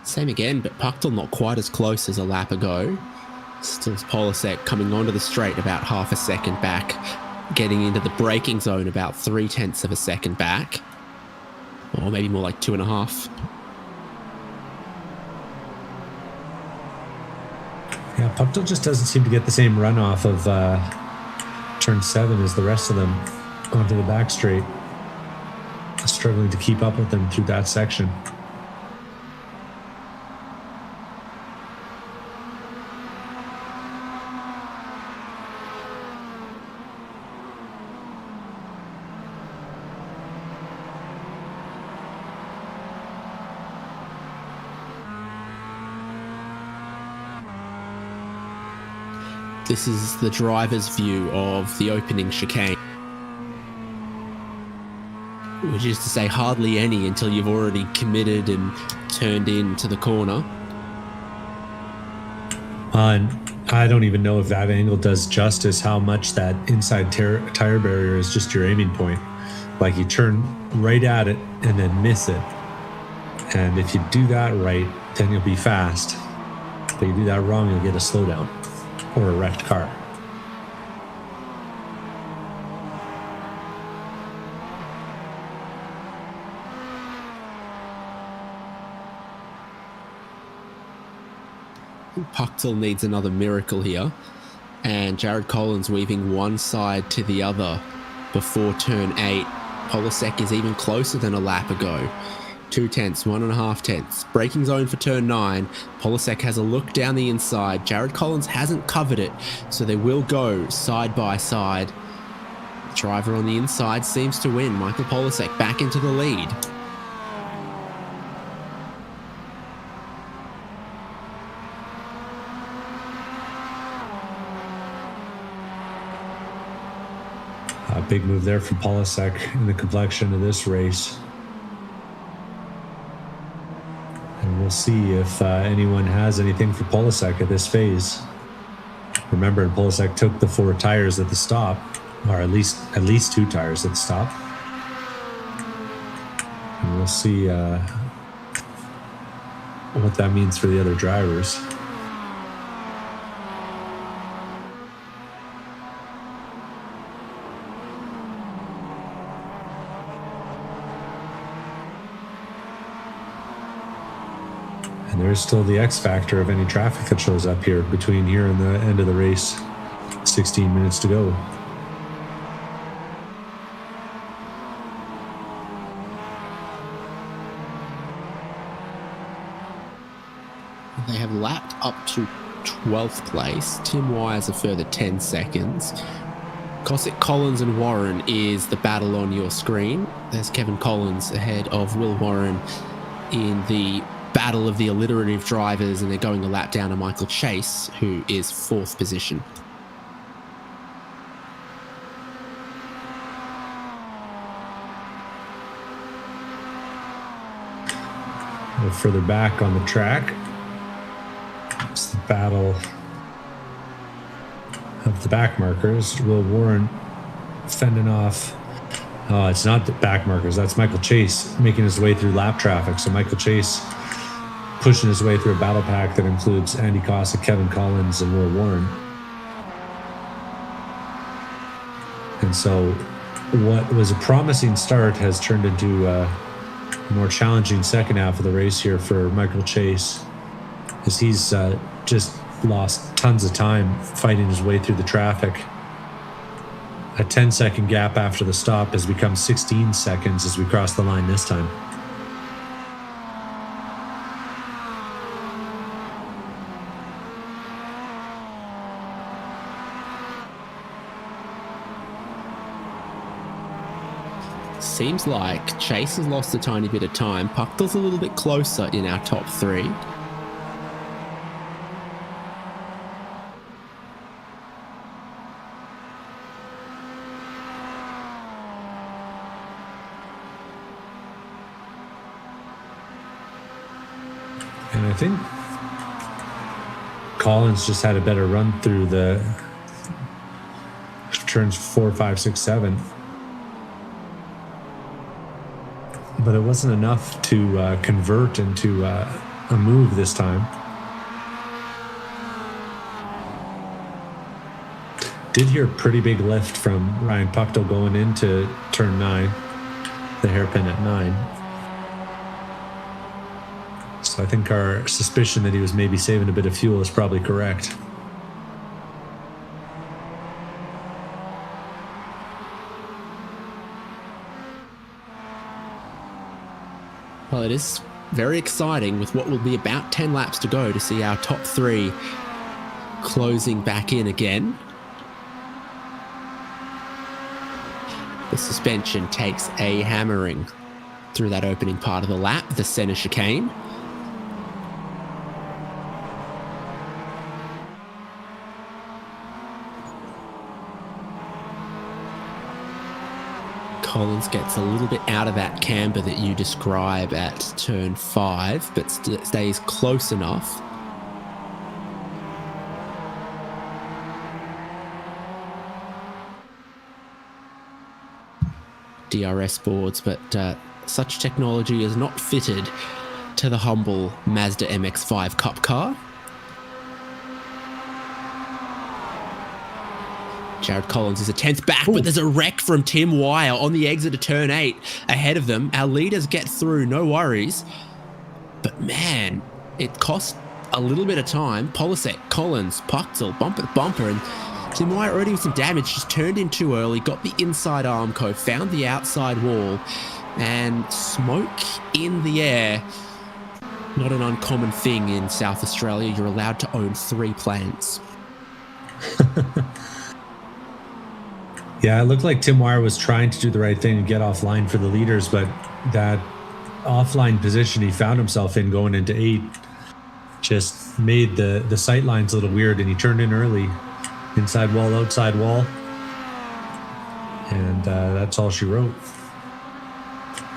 Speaker 1: Same again, but Puchtel not quite as close as a lap ago. Still Polasek coming onto the straight about half a second back, getting into the braking zone about 0.3 of a second back, or maybe more like 2.5.
Speaker 2: Yeah, Puchtel just doesn't seem to get the same runoff of turn 7 as the rest of them onto the back straight. struggling to keep up with them through that section.
Speaker 1: This is the driver's view of the opening chicane, which is to say hardly any until you've already committed and turned into the corner.
Speaker 2: And I don't even know if that angle does justice how much that inside tire barrier is just your aiming point. Like you turn right at it and then miss it. And if you do that right, then you'll be fast. But you do that wrong, you'll get a slowdown or a wrecked car.
Speaker 1: Pucktel needs another miracle here, and Jared Collins weaving one side to the other before turn 8. Polasek is even closer than a lap ago. 2 tenths, 1.5 tenths. Braking zone for turn 9. Polasek has a look down the inside. Jared Collins hasn't covered it, so they will go side by side. The driver on the inside seems to win. Michael Polasek back into the lead.
Speaker 2: A big move there from Polasek in the complexion of this race. And we'll see if anyone has anything for Polasek at this phase. Remember, Polasek took the 4 tires at the stop, or at least 2 tires at the stop. And we'll see what that means for the other drivers. And there's still the X factor of any traffic that shows up here between here and the end of the race. 16 minutes to go.
Speaker 1: They have lapped up to 12th place. Tim Wyers a further 10 seconds. Cossack, Collins and Warren is the battle on your screen. There's Kevin Collins ahead of Will Warren in the battle of the alliterative drivers, and they're going a lap down to Michael Chase, who is 4th position.
Speaker 2: A little further back on the track, it's the battle of the back markers. Will Warren fending off. Oh, it's not the back markers. That's Michael Chase making his way through lap traffic. So Michael Chase pushing his way through a battle pack that includes Andy Cossack, Kevin Collins, and Will Warren. And so what was a promising start has turned into a more challenging second half of the race here for Michael Chase, as he's just lost tons of time fighting his way through the traffic. A 10-second gap after the stop has become 16 seconds as we cross the line this time.
Speaker 1: Seems like Chase has lost a tiny bit of time. Pucktel's a little bit closer in our top 3.
Speaker 2: And I think Collins just had a better run through the turns 4, 5, 6, 7. But it wasn't enough to convert into a move this time. Did hear a pretty big lift from Ryan Pucktel going into turn 9, the hairpin at 9. So I think our suspicion that he was maybe saving a bit of fuel is probably correct.
Speaker 1: Well, it is very exciting with what will be about 10 laps to go to see our top three closing back in again. The suspension takes a hammering through that opening part of the lap, the center chicane. Collins gets a little bit out of that camber that you describe at turn 5, but stays close enough. DRS boards, but such technology is not fitted to the humble Mazda MX-5 Cup car. Jared Collins is a 10th back, but there's a wreck from Tim Wire on the exit of turn 8 ahead of them. Our leaders get through, no worries. But man, it cost a little bit of time. Polisek, Collins, Puchtel, bumper to bumper, and Tim Wire already with some damage, just turned in too early, got the inside armco, found the outside wall, and smoke in the air. Not an uncommon thing in South Australia. You're allowed to own 3 plants.
Speaker 2: Yeah, it looked like Tim Wire was trying to do the right thing and get offline for the leaders, but that offline position he found himself in going into 8 just made the sight lines a little weird, and he turned in early. Inside wall, outside wall. And that's all she wrote.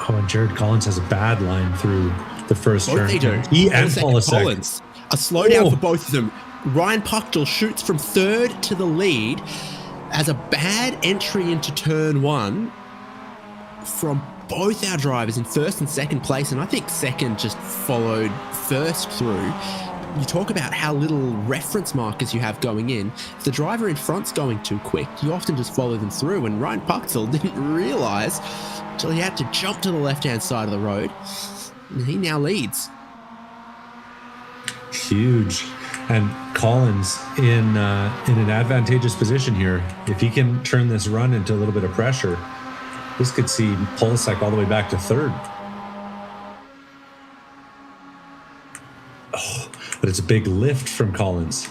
Speaker 2: Oh, and Jared Collins has a bad line through the first turn.
Speaker 1: They do.
Speaker 2: He and Polisek.
Speaker 1: A slowdown for both of them. Ryan Puchtel shoots from 3rd to the lead as a bad entry into turn 1 from both our drivers in 1st and 2nd place, and I think 2nd just followed 1st through. You talk about how little reference markers you have going in. If the driver in front's going too quick, you often just follow them through, and Ryan Puchtel didn't realise until he had to jump to the left-hand side of the road, and he now leads.
Speaker 2: Huge. And Collins in an advantageous position here. If he can turn this run into a little bit of pressure, this could see Polisek all the way back to 3rd. Oh, but it's a big lift from Collins.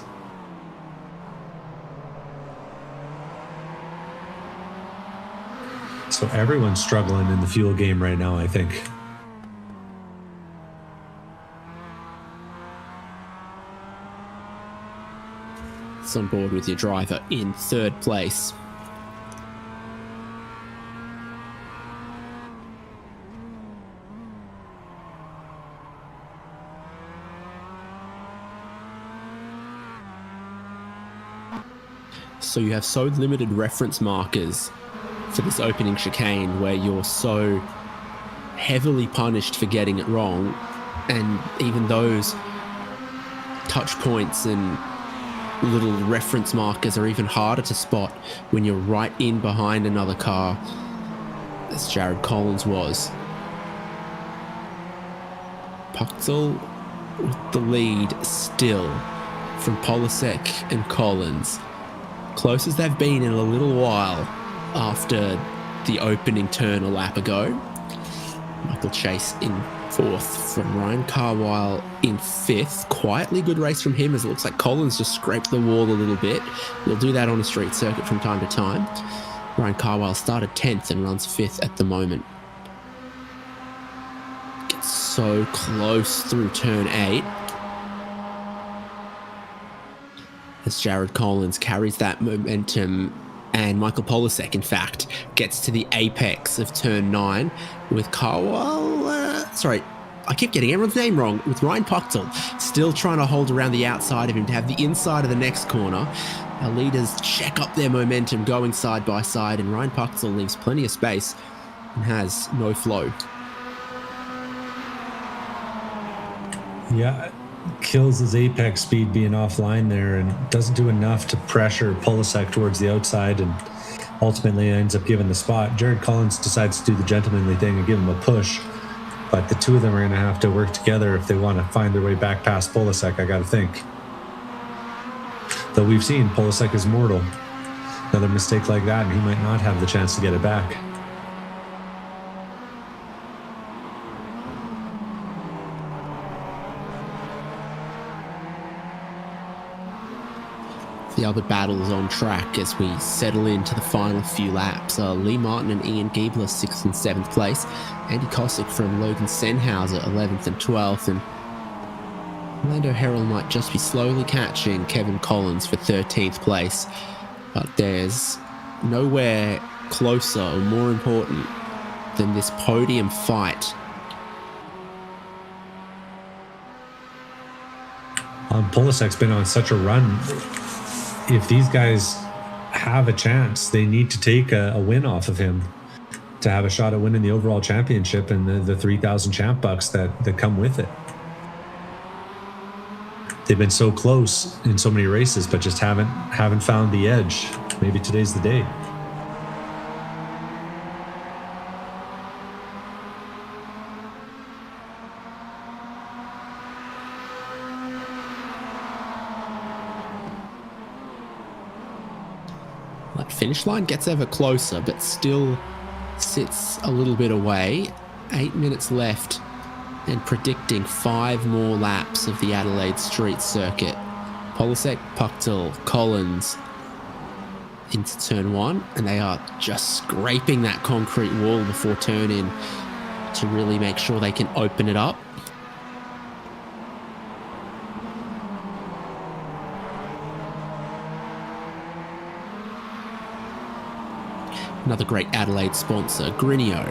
Speaker 2: So everyone's struggling in the fuel game right now, I think.
Speaker 1: It's on board with your driver in 3rd place. So you have so limited reference markers for this opening chicane where you're so heavily punished for getting it wrong, and even those touch points and little reference markers are even harder to spot when you're right in behind another car, as Jared Collins was. Puchtel with the lead still from Polisek and Collins. Close as they've been in a little while after the opening turn a lap ago. Michael Chase in 4th from Ryan Carwile in 5th. Quietly good race from him, as it looks like Collins just scraped the wall a little bit. He'll do that on a street circuit from time to time. Ryan Carwile started 10th and runs 5th at the moment. Gets so close through turn 8. As Jared Collins carries that momentum, and Michael Polisek, in fact, gets to the apex of turn 9 with Carwile. I keep getting everyone's name wrong. With Ryan Puchtel still trying to hold around the outside of him to have the inside of the next corner. Our leaders check up their momentum going side by side, and Ryan Puchtel leaves plenty of space and has no flow.
Speaker 2: Yeah, kills his apex speed being offline there, and doesn't do enough to pressure Polisek towards the outside, and ultimately ends up giving the spot. Jared Collins decides to do the gentlemanly thing and give him a push, but the two of them are going to have to work together if they want to find their way back past Polisek, I got to think. Though we've seen Polisek is mortal. Another mistake like that and he might not have the chance to get it back.
Speaker 1: the other battles on track as we settle into the final few laps. Lee Martin and Ian Giebler, 6th and 7th place. Andy Kosick from Logan Senhauser, 11th and 12th. And Lando Herald might just be slowly catching Kevin Collins for 13th place. But there's nowhere closer or more important than this podium fight.
Speaker 2: Polasek's been on such a run. If these guys have a chance, they need to take a win off of him to have a shot at winning the overall championship and the 3,000 champ bucks that come with it. They've been so close in so many races, but just haven't found the edge. Maybe today's the day.
Speaker 1: That finish line gets ever closer, but still sits a little bit away. 8 minutes left, and predicting 5 more laps of the Adelaide street circuit. Polasek, Puchtel, Collins into turn 1, and they are just scraping that concrete wall before turn in to really make sure they can open it up. Another great Adelaide sponsor, Grinio.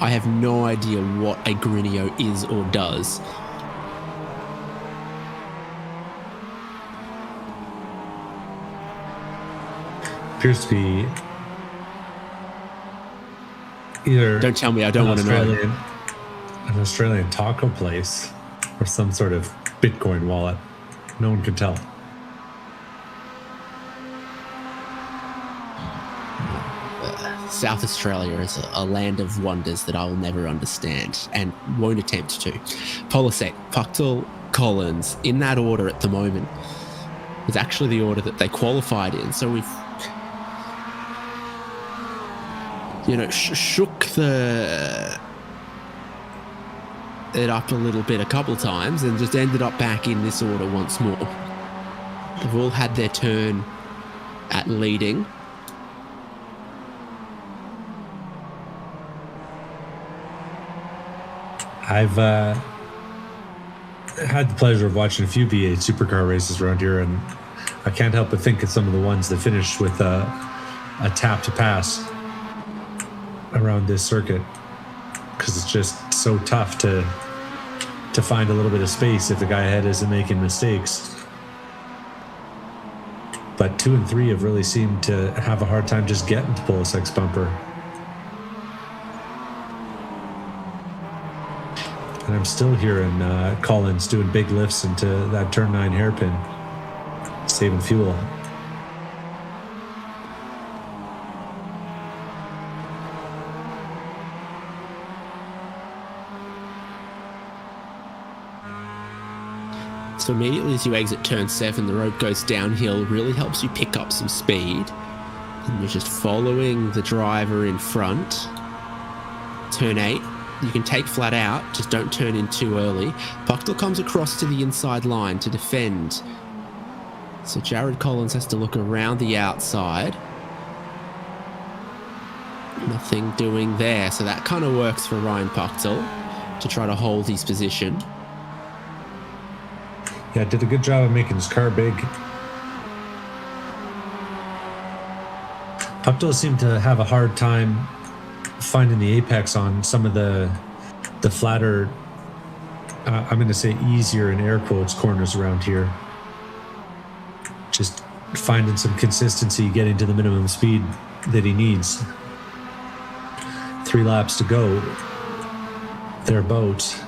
Speaker 1: I have no idea what a Grinio is or does.
Speaker 2: Appears to be either...
Speaker 1: Don't tell me, I don't want to know.
Speaker 2: An Australian taco place or some sort of Bitcoin wallet. No one could tell.
Speaker 1: South Australia is a land of wonders that I will never understand and won't attempt to. Polasek, Puchtel, Collins, in that order at the moment, is actually the order that they qualified in. So we've, shook it up a little bit a couple times and just ended up back in this order once more. They've all had their turn at leading.
Speaker 2: I've had the pleasure of watching a few V8 supercar races around here, and I can't help but think of some of the ones that finished with a tap to pass around this circuit, because it's just so tough to find a little bit of space if the guy ahead isn't making mistakes. But 2 and 3 have really seemed to have a hard time just getting to Polasek's bumper. And I'm still hearing Collins doing big lifts into that turn 9 hairpin, saving fuel.
Speaker 1: So immediately as you exit turn 7, the road goes downhill, really helps you pick up some speed. And you're just following the driver in front. Turn 8. You can take flat out, just don't turn in too early. Puchtel comes across to the inside line to defend. So Jared Collins has to look around the outside. Nothing doing there. So that kind of works for Ryan Puchtel to try to hold his position.
Speaker 2: Yeah, did a good job of making his car big. Puchtel seemed to have a hard time finding the apex on some of the flatter, I'm going to say easier in air quotes, corners around here. Just finding some consistency, getting to the minimum speed that he needs. 3 laps to go, thereabouts.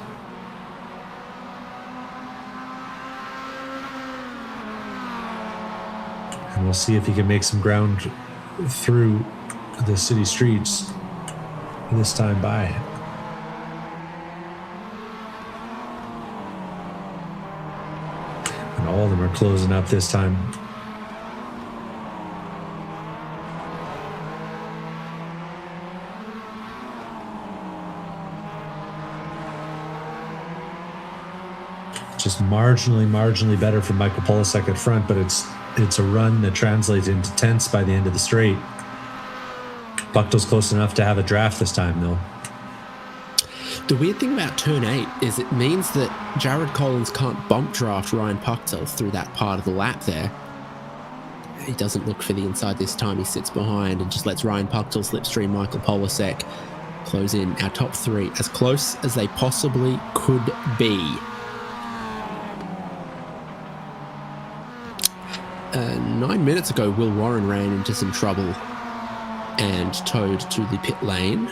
Speaker 2: And we'll see if he can make some ground through the city streets this time by. And all of them are closing up this time. Just marginally better for Michael Polasek at front, but it's it's a run that translates into tenths by the end of the straight. Buchtel's close enough to have a draft this time, though.
Speaker 1: The weird thing about turn 8 is it means that Jared Collins can't bump draft Ryan Buchtel through that part of the lap there. He doesn't look for the inside this time. He sits behind and just lets Ryan Buchtel slipstream Michael Polasek close in. Our top 3 as close as they possibly could be. 9 minutes ago, Will Warren ran into some trouble and towed to the pit lane.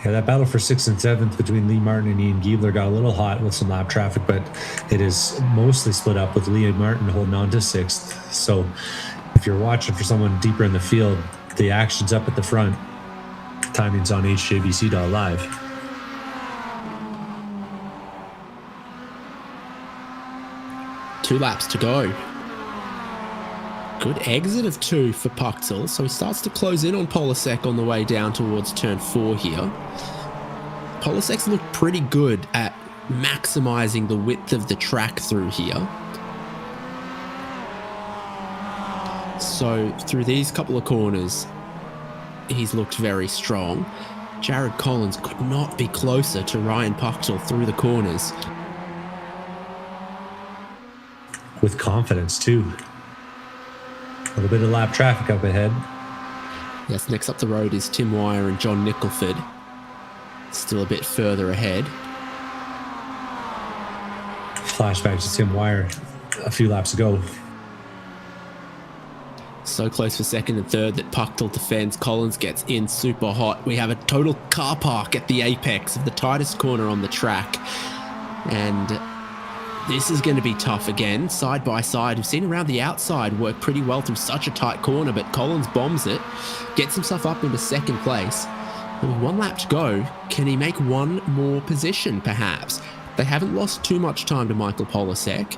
Speaker 2: Yeah, that battle for 6th and 7th between Lee Martin and Ian Giebler got a little hot with some lap traffic, but it is mostly split up with Lee Martin holding on to 6th. So if you're watching for someone deeper in the field, the action's up at the front. Timing's on hjbc.live.
Speaker 1: Two laps to go. Good exit of 2 for Buchtel, so he starts to close in on Polasek on the way down towards turn 4 here. Polasek's looked pretty good at maximising the width of the track through here. So through these couple of corners, he's looked very strong. Jared Collins could not be closer to Ryan Buchtel through the corners.
Speaker 2: With confidence, too. A little bit of lap traffic up ahead.
Speaker 1: Yes, next up the road is Tim Wire and John Nicholford. Still a bit further ahead.
Speaker 2: Flashback to Tim Wire a few laps ago.
Speaker 1: So close for 2nd and 3rd that Buchtel defends. Collins gets in super hot. We have a total car park at the apex of the tightest corner on the track. And this is going to be tough again, side by side. We've seen around the outside work pretty well through such a tight corner, but Collins bombs it, gets himself up into 2nd place. And with 1 lap to go, can he make one more position, perhaps? They haven't lost too much time to Michael Polasek,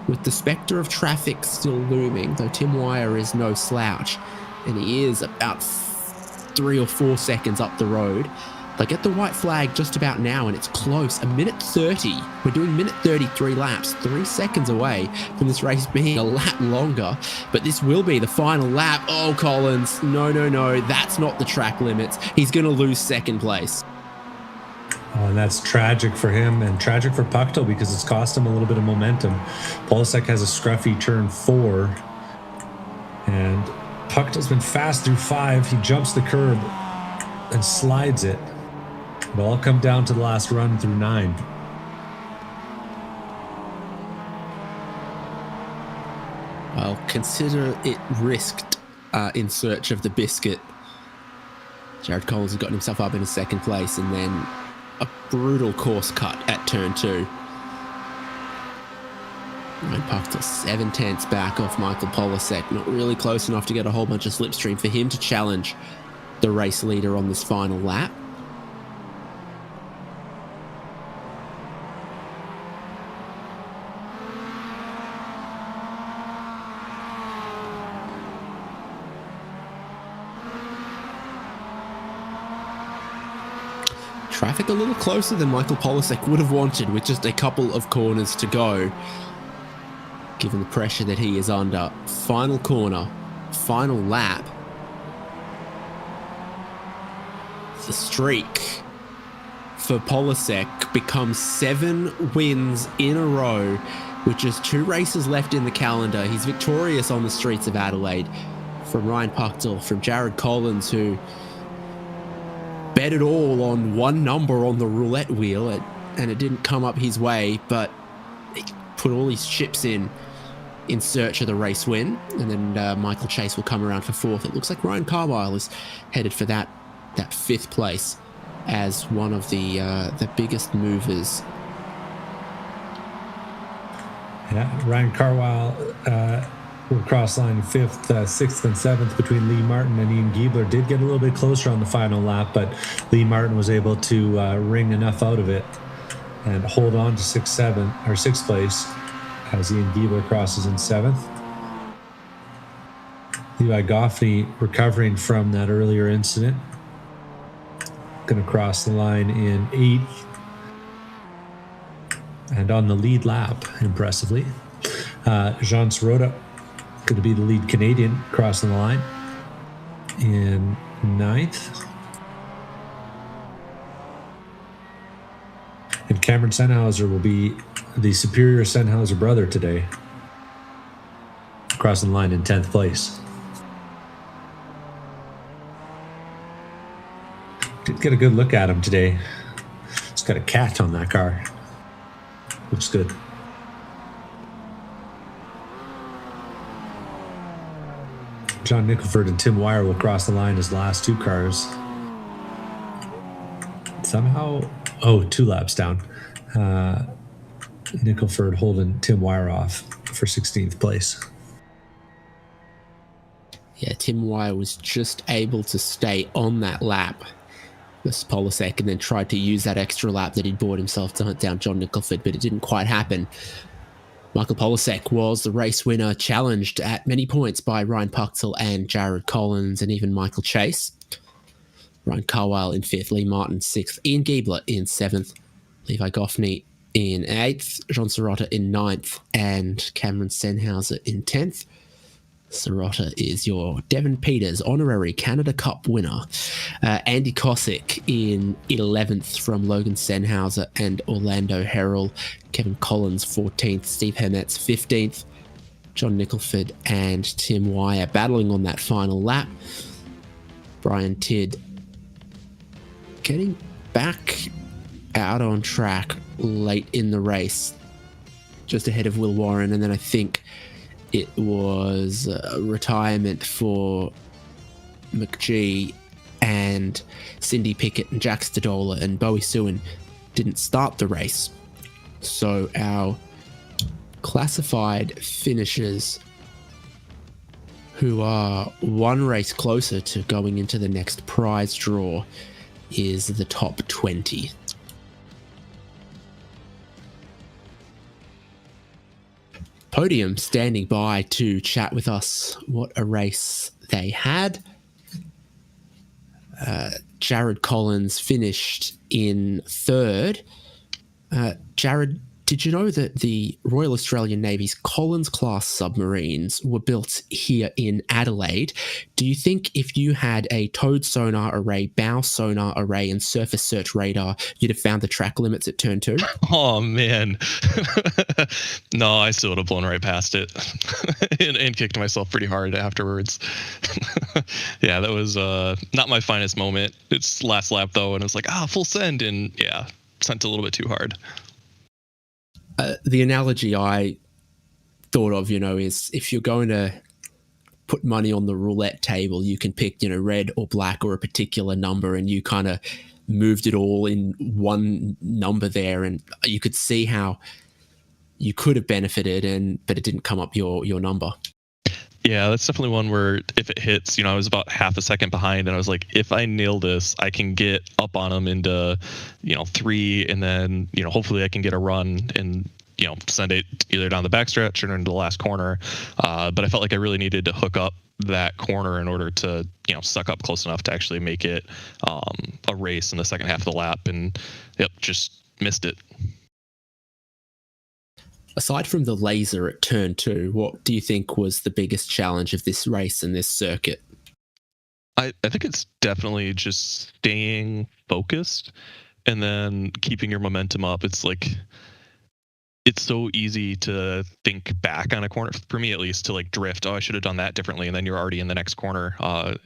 Speaker 1: with the spectre of traffic still looming, though Tim Wire is no slouch, and he is about 3 or 4 seconds up the road. They get the white flag just about now, and it's close. 1:30. We're doing 1:33 laps, 3 seconds away from this race being a lap longer. But this will be the final lap. Oh, Collins. No. That's not the track limits. He's going to lose 2nd place.
Speaker 2: Oh, and that's tragic for him and tragic for Buchtel because it's cost him a little bit of momentum. Polasek has a scruffy turn 4. And Buchtel's been fast through 5. He jumps the curb and slides it. It'll all come down to the last run through 9.
Speaker 1: I'll consider it risked in search of the biscuit. Jared Collins has gotten himself up in 2nd place, and then a brutal course cut at turn 2. Ryan Buchtel 7 tenths back off Michael Polasek. Not really close enough to get a whole bunch of slipstream for him to challenge the race leader on this final lap. Traffic a little closer than Michael Polasek would have wanted with just a couple of corners to go, given the pressure that he is under. Final corner, final lap. The streak for Polasek becomes 7 wins in a row with just 2 races left in the calendar. He's victorious on the streets of Adelaide. From Ryan Buchtel, from Jared Collins, who bet it all on one number on the roulette wheel, and it didn't come up his way, but he put all his chips in search of the race win. And then Michael Chase will come around for 4th. It looks like Ryan Carwile is headed for that 5th place as one of the biggest movers.
Speaker 2: Yeah, Ryan Carwile will cross line 5th, 6th, and 7th between Lee Martin and Ian Giebler. Did get a little bit closer on the final lap, but Lee Martin was able to wring enough out of it and hold on to 6th place as Ian Giebler crosses in 7th. Levi Goffney recovering from that earlier incident. Going to cross the line in 8th. and on the lead lap, impressively. Jean Sirota going to be the lead Canadian crossing the line in 9th. And Cameron Sennhauser will be the superior Sennhauser brother today, crossing the line in 10th place. Did get a good look at him today. It's got a cat on that car. Looks good. John Nicholford and Tim Wire will cross the line as last two cars. Somehow, 2 laps down. Nicholford holding Tim Wire off for 16th place.
Speaker 1: Yeah, Tim Wire was just able to stay on that lap versus Polasek, and then tried to use that extra lap that he'd bought himself to hunt down John Nicholford, but it didn't quite happen. Michael Polasek was the race winner, challenged at many points by Ryan Puxel and Jared Collins and even Michael Chase. Ryan Carwile in 5th, Lee Martin 6th, Ian Giebler in 7th, Levi Goffney in 8th, Jean Sirota in 9th, and Cameron Sennhauser in 10th. Sirota is your Devon Peters honorary Canada Cup winner. Andy Kosick in 11th from Logan Sennhauser and Orlando Herrell. Kevin Collins 14th, Steve Hermetz 15th. John Nicholford and Tim Wire battling on that final lap. Brian Tidd getting back out on track late in the race, just ahead of Will Warren, and then I think it was retirement for McGee, and Cindy Pickett and Jack Stadola and Bowie Suin didn't start the race. So our classified finishers, who are one race closer to going into the next prize draw, is the top 20. Podium standing by to chat with us what a race they had. Jared Collins finished in 3rd. Jared, did you know that the Royal Australian Navy's Collins-class submarines were built here in Adelaide? Do you think if you had a towed sonar array, bow sonar array, and surface search radar, you'd have found the track limits at turn 2?
Speaker 3: Oh, man. No, I still would have blown right past it and kicked myself pretty hard afterwards. Yeah, that was not my finest moment. It's last lap, though, and it was like, full send, and yeah, sent a little bit too hard.
Speaker 1: The analogy I thought of, is if you're going to put money on the roulette table, you can pick, red or black or a particular number, and you kind of moved it all in one number there, and you could see how you could have benefited, but it didn't come up your number.
Speaker 3: Yeah, that's definitely one where if it hits, I was about half a second behind, and I was like, if I nail this, I can get up on them into, 3, and then, hopefully I can get a run and, send it either down the backstretch or into the last corner. But I felt like I really needed to hook up that corner in order to, suck up close enough to actually make it a race in the second half of the lap, and just missed it.
Speaker 1: Aside from the laser at turn 2, what do you think was the biggest challenge of this race and this circuit?
Speaker 3: I think it's definitely just staying focused and then keeping your momentum up. It's like, it's so easy to think back on a corner, for me at least, to like drift. I should have done that differently. And then you're already in the next corner,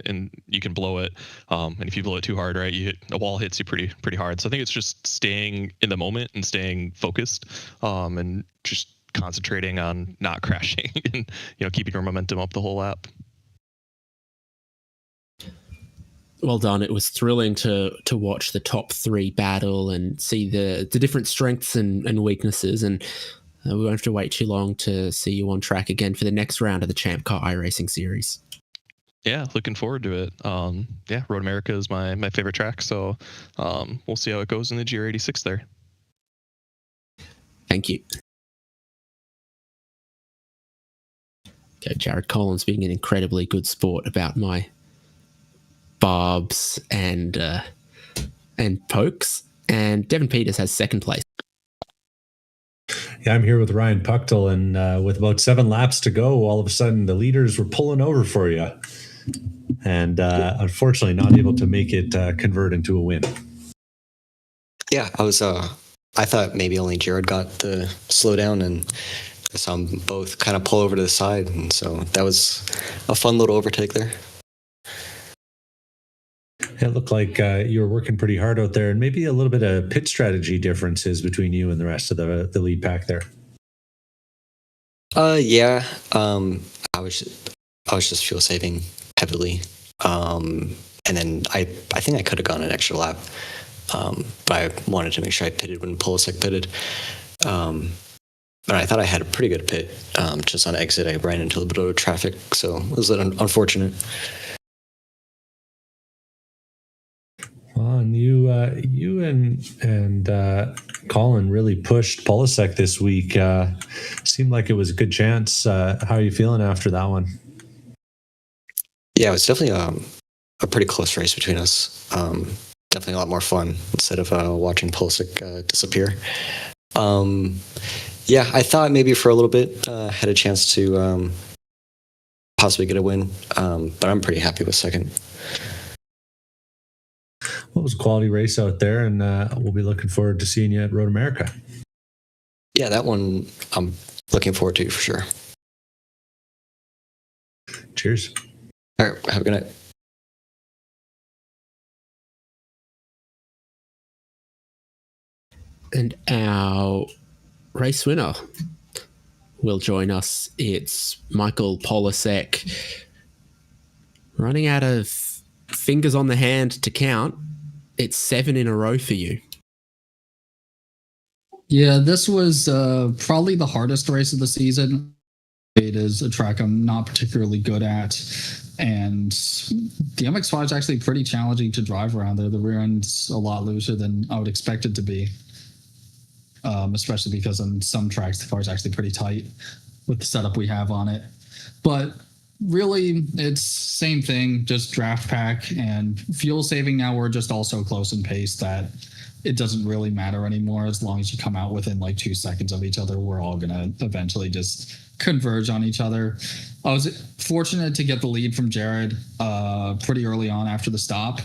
Speaker 3: and you can blow it. And if you blow it too hard, right, a wall hits you pretty hard. So I think it's just staying in the moment and staying focused, and just concentrating on not crashing and, keeping your momentum up the whole lap.
Speaker 1: Well done. It was thrilling to watch the top 3 battle and see the different strengths and weaknesses. And we won't have to wait too long to see you on track again for the next round of the ChampCar iRacing series.
Speaker 3: Yeah, looking forward to it. Road America is my favorite track. So we'll see how it goes in the GR86 there.
Speaker 1: Thank you. Okay, Jared Collins being an incredibly good sport about my barbs and pokes, and Devon Peters has 2nd place.
Speaker 2: Yeah, I'm here with Ryan Puchtel, and with about 7 laps to go, all of a sudden the leaders were pulling over for you, and unfortunately not able to make it convert into a win.
Speaker 4: Yeah, I thought maybe only Jared got the slowdown, and I saw them both kind of pull over to the side, and so that was a fun little overtake there.
Speaker 2: It looked like you were working pretty hard out there, and maybe a little bit of pit strategy differences between you and the rest of the lead pack there.
Speaker 4: Yeah. I was just fuel saving heavily, and then I think I could have gone an extra lap, but I wanted to make sure I pitted when Polasek pitted. But I thought I had a pretty good pit. Just on exit, I ran into a little bit of traffic, so it was unfortunate.
Speaker 2: Well, and you and Colin really pushed Polasek this week. Seemed like it was a good chance. How are you feeling after that one?
Speaker 4: Yeah, it was definitely a pretty close race between us. Definitely a lot more fun instead of watching Polasek disappear. Yeah, I thought maybe for a little bit had a chance to possibly get a win, but I'm pretty happy with second.
Speaker 2: Well, it was a quality race out there, and we'll be looking forward to seeing you at Road America.
Speaker 4: Yeah, that one I'm looking forward to for sure.
Speaker 2: Cheers.
Speaker 4: All right, have a good night.
Speaker 1: And our race winner will join us. It's Michael Polasek, running out of fingers on the hand to count. It's 7 in a row for you.
Speaker 5: Yeah, this was probably the hardest race of the season. It is a track I'm not particularly good at, and the MX-5 is actually pretty challenging to drive around there. The rear end's a lot looser than I would expect it to be, especially because on some tracks the car's actually pretty tight with the setup we have on it. But really, it's same thing, just draft pack and fuel saving. Now we're just all so close in pace that it doesn't really matter anymore. As long as you come out within like 2 seconds of each other, we're all gonna eventually just converge on each other. I was fortunate to get the lead from Jared pretty early on after the stop,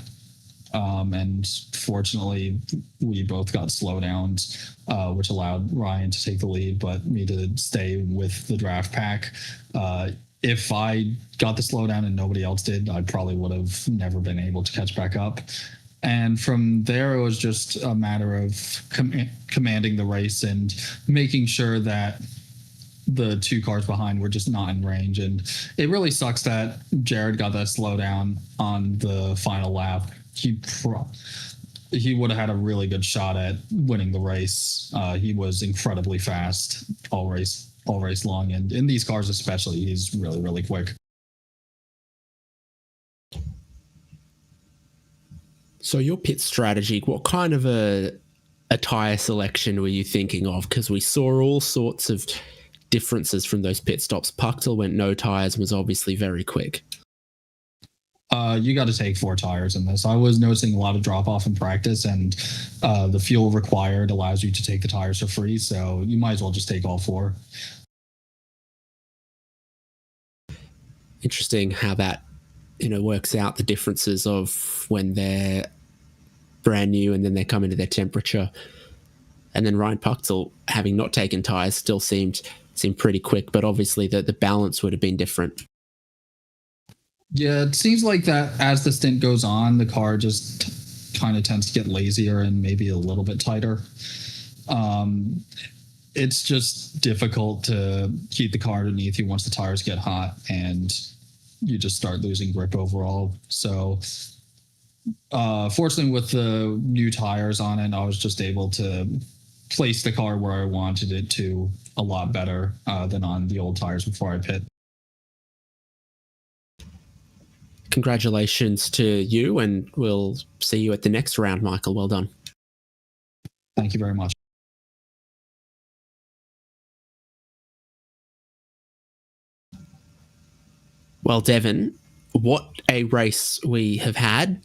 Speaker 5: and fortunately we both got slowdowns, which allowed Ryan to take the lead but me to stay with the draft pack. If I got the slowdown and nobody else did, I probably would have never been able to catch back up. And from there, it was just a matter of commanding the race and making sure that the 2 cars behind were just not in range. And it really sucks that Jared got that slowdown on the final lap. He would have had a really good shot at winning the race. He was incredibly fast all race long, and in these cars especially, he's really, really quick.
Speaker 1: So your pit strategy, what kind of a tyre selection were you thinking of? Because we saw all sorts of differences from those pit stops. Puchtel went no tyres and was obviously very quick.
Speaker 5: You got to take 4 tires in this. I was noticing a lot of drop off in practice, and the fuel required allows you to take the tires for free, so you might as well just take all 4.
Speaker 1: Interesting how that works out, the differences of when they're brand new and then they come into their temperature. And then Ryan Puchtel, having not taken tyres, still seemed pretty quick, but obviously the balance would have been different.
Speaker 5: Yeah, it seems like that as the stint goes on, the car just kind of tends to get lazier and maybe a little bit tighter. It's just difficult to keep the car underneath you once the tires get hot, and you just start losing grip overall. So fortunately, with the new tires on it, I was just able to place the car where I wanted it to a lot better than on the old tires before I pit.
Speaker 1: Congratulations to you, and we'll see you at the next round, Michael. Well done.
Speaker 5: Thank you very much.
Speaker 1: Well, Devon, what a race we have had.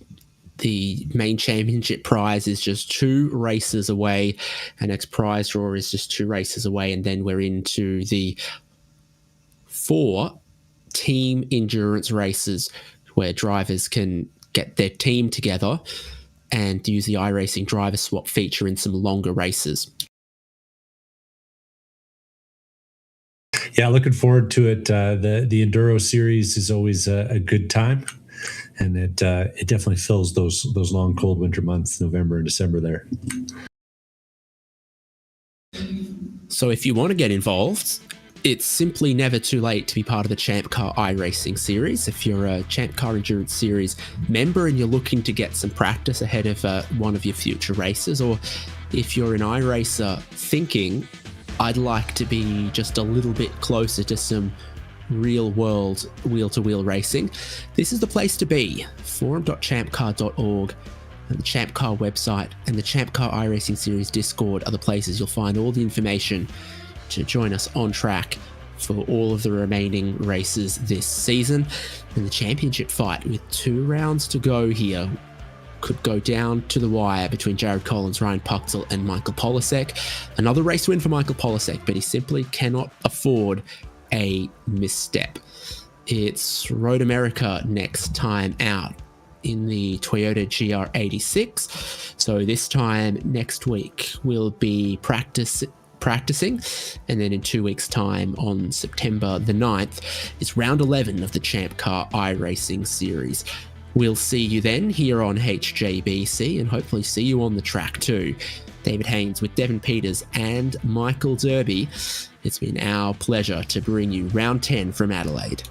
Speaker 1: The main championship prize is just 2 races away. Our next prize draw is just 2 races away. And then we're into the 4 team endurance races where drivers can get their team together and use the iRacing driver swap feature in some longer races.
Speaker 2: Yeah, looking forward to it. The Enduro series is always a good time, and it definitely fills those long cold winter months, November and December there.
Speaker 1: So if you want to get involved, it's simply never too late to be part of the ChampCar iRacing series. If you're a ChampCar Endurance Series member and you're looking to get some practice ahead of one of your future races, or if you're an iRacer thinking, I'd like to be just a little bit closer to some real-world wheel-to-wheel racing, this is the place to be. Forum.champcar.org and the ChampCar website and the ChampCar iRacing Series Discord are the places you'll find all the information to join us on track for all of the remaining races this season. And the championship fight with 2 rounds to go here could go down to the wire between Jared Collins, Ryan Puxel and Michael Polasek. Another race win for Michael Polasek, but he simply cannot afford a misstep. It's Road America next time out in the Toyota GR86. So this time next week we'll be practicing, and then in 2 weeks time on September the 9th is round 11 of the ChampCar iRacing series. We'll see you then here on HJBC and hopefully see you on the track too. David Haynes with Devin Peters and Michael Derby. It's been our pleasure to bring you round 10 from Adelaide.